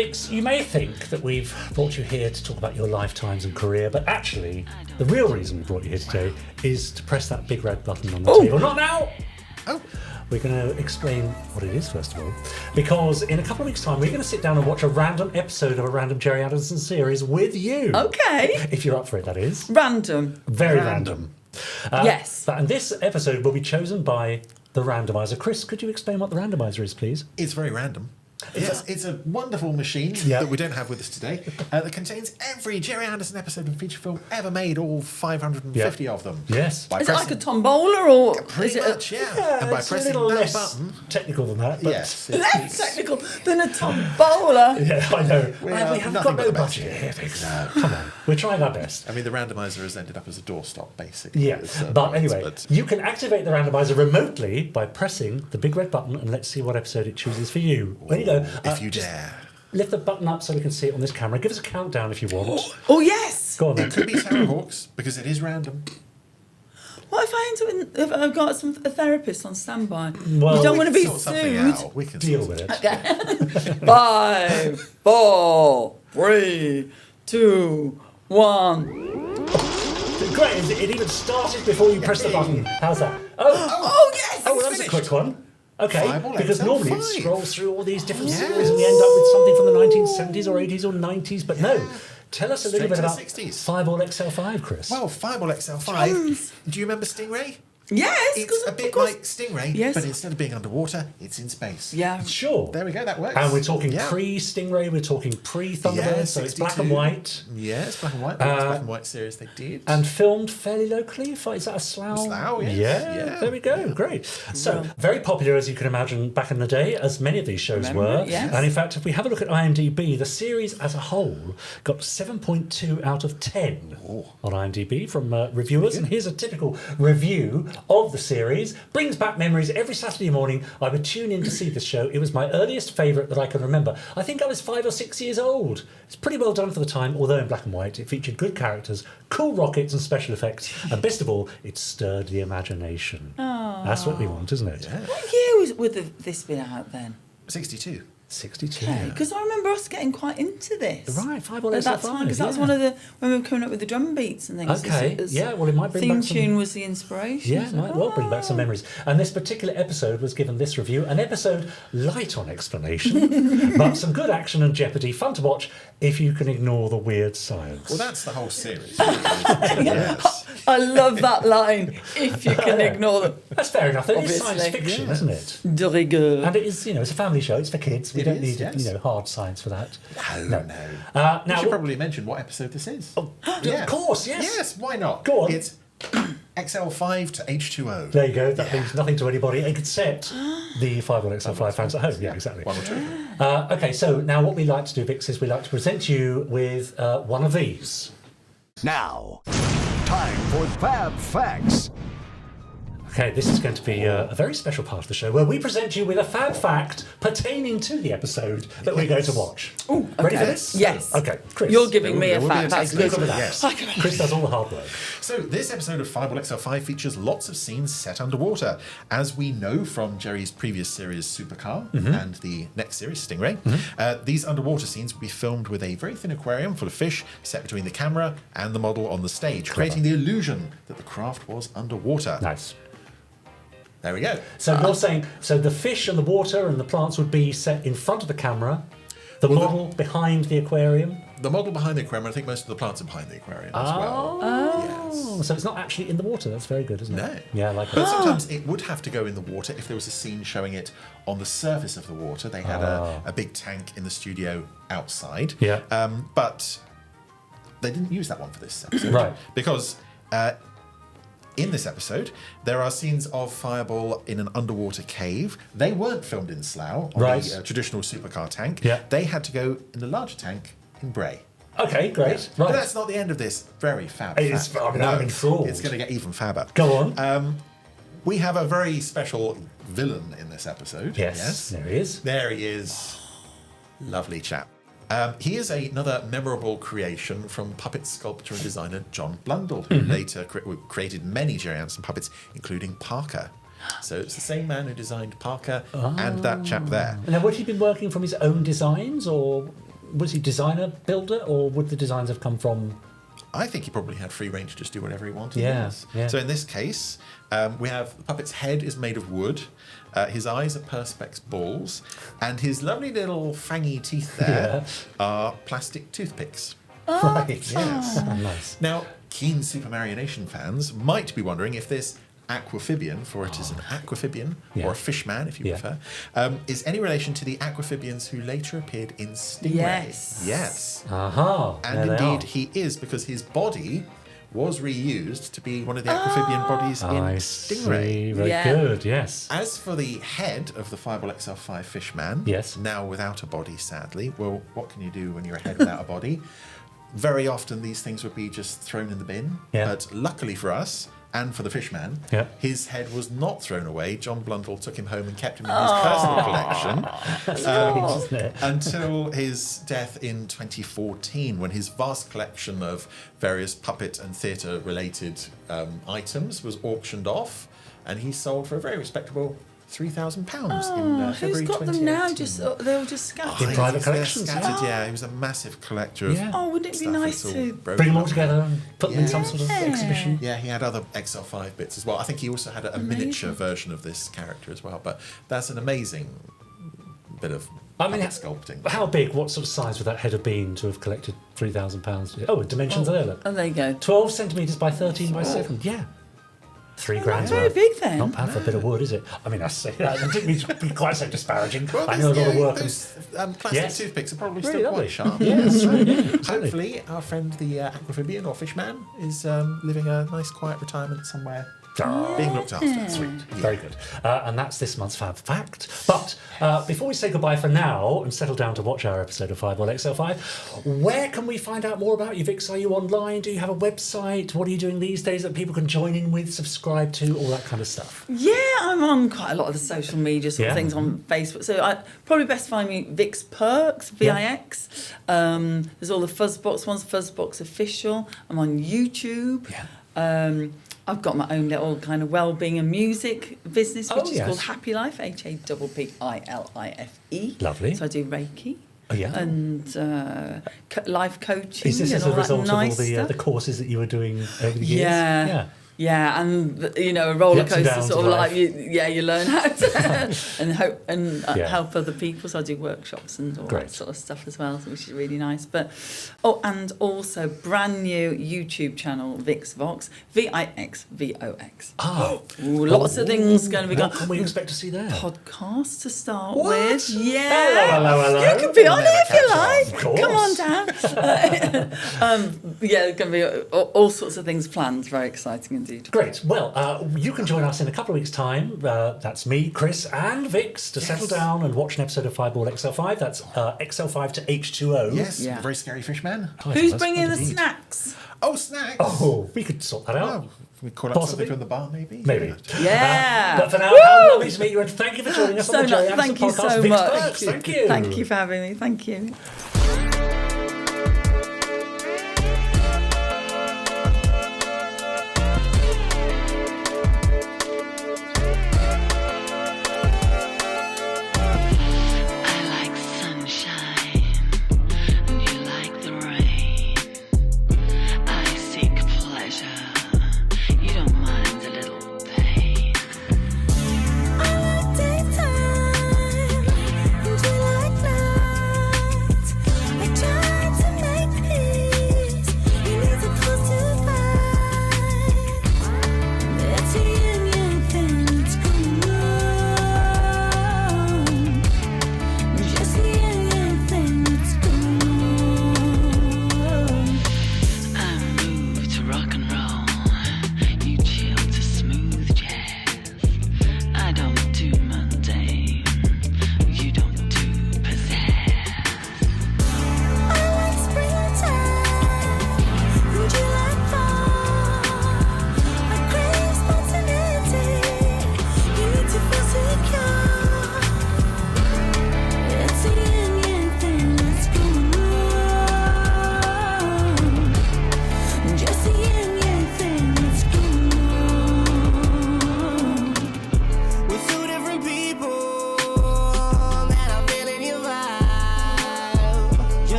Vix, you may think that we've brought you here to talk about your lifetimes and career, but actually, the real reason we brought you here today is to press that big red button on the table. Not now! Oh. We're going to explain what it is, first of all, because in a couple of weeks' time, we're going to sit down and watch a random episode of a random Gerry Anderson series with you. Okay. If you're up for it, that is. Random. Very random. Yes. And this episode will be chosen by the Randomiser. Chris, could you explain what the Randomiser is, please? It's very random. It's a wonderful machine that we don't have with us today that contains every Gerry Anderson episode and feature film ever made, all 550 of them. Yes. Is it like a tombola or Pretty is it much, yeah. And by it's a pressing little that less button, technical than that. But yes, less technical than a tombola? Yeah, I know. We haven't nothing got but no the best budget here. here. Come on, we're trying our best. I mean, the randomizer has ended up as a doorstop, basically. Yeah, but anyway, you can activate the Randomiser remotely by pressing the big red button, and let's see what episode it chooses for you. There you go. If you dare. Lift the button up so we can see it on this camera. Give us a countdown if you want. Oh, yes! Go on then. It could be Terrorhawks, because it is random. What if I end up if I've got a therapist on standby? Well, you don't want to be Sort something sued. out. We can Deal with it. Okay. 5, 4, 3, 2, 1. Great, it even started before you pressed the button. How's that? Oh, yes! Oh, well, that was a quick one. Okay, Fireball because XL5. normally it scrolls through all these different series and we end up with something from the 1970s or 80s or 90s, but no. Tell us a little bit Straight to about the 60s. Fireball XL5, Chris. Well, Fireball XL5. Do you remember Stingray? Yes! It's a bit like Stingray, Yes. but instead of being underwater, it's in space. Yeah. Sure. There we go, that works. And we're talking Yeah. pre-Stingray, we're talking pre-Thunderbird, Yeah, so it's black 62. and white. Yeah, it's black and white. It's black and white series they did. And filmed fairly locally. Is that a Slough? Slough, yes. Yeah, there we go. Great. So, very popular, as you can imagine, back in the day, as many of these shows were. yes. And in fact, if we have a look at IMDb, the series as a whole got 7.2 out of 10 on IMDb from reviewers. And here's a typical review of the series. Brings back memories. Every Saturday morning, I would tune in to see this show. It was my earliest favourite that I can remember. I think I was 5 or 6 years old. It's pretty well done for the time, although in black and white. It featured good characters, cool rockets and special effects, and best of all, it stirred the imagination. That's what we want, isn't it? Yeah. What year would this been out then? 62. 62. Because I remember us getting quite into this. Right, Fireball At that XL5, time, because that's yeah. one of the when we were coming up with the drum beats and things. Okay, yeah, well, it might bring theme back some... tune was the inspiration. Yeah, might well bring back some memories. And this particular episode was given this review, an episode light on explanation, but some good action and jeopardy, fun to watch if you can ignore the weird science. Well, that's the whole series. Yes. I love that line. If you can ignore them. That's fair enough. It is Obviously. science fiction, isn't it? De rigueur. And it is, it's a family show. It's for kids. We It don't is, need, yes. hard science for that. No. Now, We should probably mention what episode this is. Of course, yes. Yes, why not? Go on. It's XL5 to H2O. There you go. That means nothing to anybody except the Fireball XL5 fans at home. Yeah, exactly. One or two. Okay, so now what we like to do, Vix, is we like to present you with one of these. Now, time for Fab Facts. Okay, this is going to be a very special part of the show where we present you with a fab fact pertaining to the episode that we're going to watch. Ooh, Ready for okay. this? Yes. Okay, Chris. You're giving me a We'll be fact. That's exactly good. that. Yes. Chris does all the hard work. So this episode of Fireball XL5 features lots of scenes set underwater. As we know from Gerry's previous series Supercar and the next series Stingray, these underwater scenes will be filmed with a very thin aquarium full of fish set between the camera and the model on the stage, creating the illusion that the craft was underwater. Nice. There we go. So you're saying, so the fish and the water and the plants would be set in front of the camera, the model behind the aquarium? The model behind the aquarium, I think most of the plants are behind the aquarium as well. Oh, so it's not actually in the water. That's very good, isn't it? No. Yeah, I like But that. sometimes it would have to go in the water if there was a scene showing it on the surface of the water. They had a big tank in the studio outside. Yeah. But they didn't use that one for this episode. Right. Because in this episode, there are scenes of Fireball in an underwater cave. They weren't filmed in Slough on Right. the traditional supercar tank. Yeah. They had to go in the larger tank in Bray. Okay, great. But Right. that's not the end of this very fab It is- fact. I mean, I'm enthralled. It's going to get even fabber. Go on. We have a very special villain in this episode. Yes, there he is. There he is. Lovely chap. He is another memorable creation from puppet sculptor and designer John Blundell, who later created many Gerry Anderson puppets, including Parker. So it's the same man who designed Parker and that chap there. Now, would he been working from his own designs, or was he designer, builder, or would the designs have come from... I think he probably had free reign to just do whatever he wanted. Yeah, Yes. yeah. So in this case, we have the puppet's head is made of wood, his eyes are Perspex balls, and his lovely little fangy teeth there are plastic toothpicks. Right, Yes. Nice. Now, keen Super Mario Nation fans might be wondering if this aquamphibian, for it is an aquamphibian, or a fishman if you prefer, is any relation to the aquamphibians who later appeared in Stingray. Yes. Yes. Aha. And indeed he is, because his body was reused to be one of the aquamphibian bodies in Stingray. See. Very good, yes. As for the head of the Fireball XL5 Fishman, now without a body, sadly, well, what can you do when you're a head without a body? Very often these things would be just thrown in the bin, but luckily for us, and for the Fishman, his head was not thrown away. John Blundell took him home and kept him in his personal collection until his death in 2014, when his vast collection of various puppet and theatre related items was auctioned off, and he sold for a very respectable £3,000 in February 2018. Who's got them now? They're all just scattered. In private collections, scattered, yeah. He was a massive collector of wouldn't it be nice to bring them all together and put them in some sort of exhibition? Yeah, he had other XL5 bits as well. I think he also had a miniature version of this character as well. But that's an amazing bit of sculpting. How big, what sort of size would that head have been to have collected £3,000? Oh, dimensions there, look. Oh, there you go. 12 centimetres by 13 by 7. Yeah. £3,000 That's very big then. Not bad for a bit of wood, is it? I mean, I say that. I didn't mean to be quite so disparaging. I know a lot of work. Those plastic toothpicks are probably still quite sharp. Yeah, that's right. Yeah, hopefully, our friend the aquamphibian or fishman is living a nice, quiet retirement somewhere. Being looked after. Sweet. Very good. And that's this month's Fab Fact. But before we say goodbye for now and settle down to watch our episode of Fireball XL5, where can we find out more about you, Vix? Are you online? Do you have a website? What are you doing these days that people can join in with, subscribe to, all that kind of stuff? Yeah, I'm on quite a lot of the social media sort of things on Facebook. So probably best find me Vicki Perks, VIX. There's all the Fuzzbox ones, Fuzzbox Official. I'm on YouTube. I've got my own little kind of well-being and music business, which is called Happy Life, HAPPILIFE. Lovely. So I do Reiki. Oh, yeah. And life coaching. Is this and as a all result that nice of all the courses that you were doing over the years? Yeah, and a roller coaster sort of like you learn how to help other people. So I do workshops and all that sort of stuff as well, which is really nice. But and also brand new YouTube channel, VixVox, VixVox. Lots of things going to be going. What can we expect to see there? Podcast to start with. Yeah, hello. You can be on it if you like. Of course. Come on down. There's going to be all sorts of things planned. Very exciting indeed. Great. Well, you can join us in a couple of weeks' time. That's me, Chris, and Vix to settle down and watch an episode of Fireball XL5. That's XL5 to H2O. Yes, very scary fishman. Who's bringing the snacks? Oh, snacks. Oh, we could sort that out. Oh, we call up something from the bar, maybe? Maybe. Yeah. But for now, how lovely to meet you, and thank you for joining us on the Gerry Anderson Thank you podcast. so Vix much. Perks, thank you. Thank you for having me. Thank you.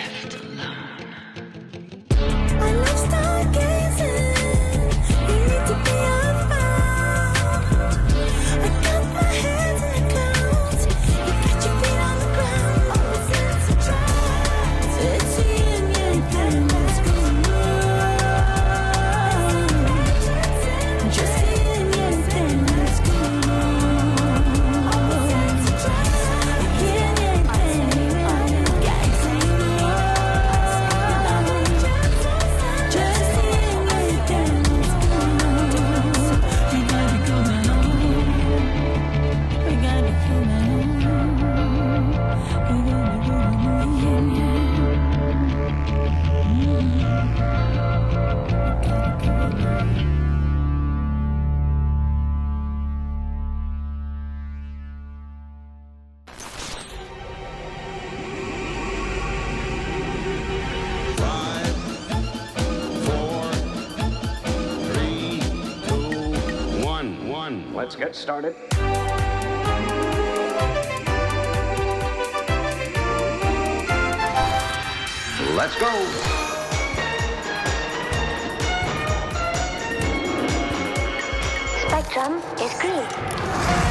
left alone. I love stargazing. Need to be unbound. I got my hands in the clouds. You got your feet on the ground. All the sense of trance. It's a yin yang thing that's going on. Just a yin yang thing that's going on. All the sense of trance. Yin yang thing. All the gags going on. Just a yin yang thing that's going on. We got it going on. We got it going on. We got it going on. Yin yang. Let's get started. Let's go. Spectrum is green.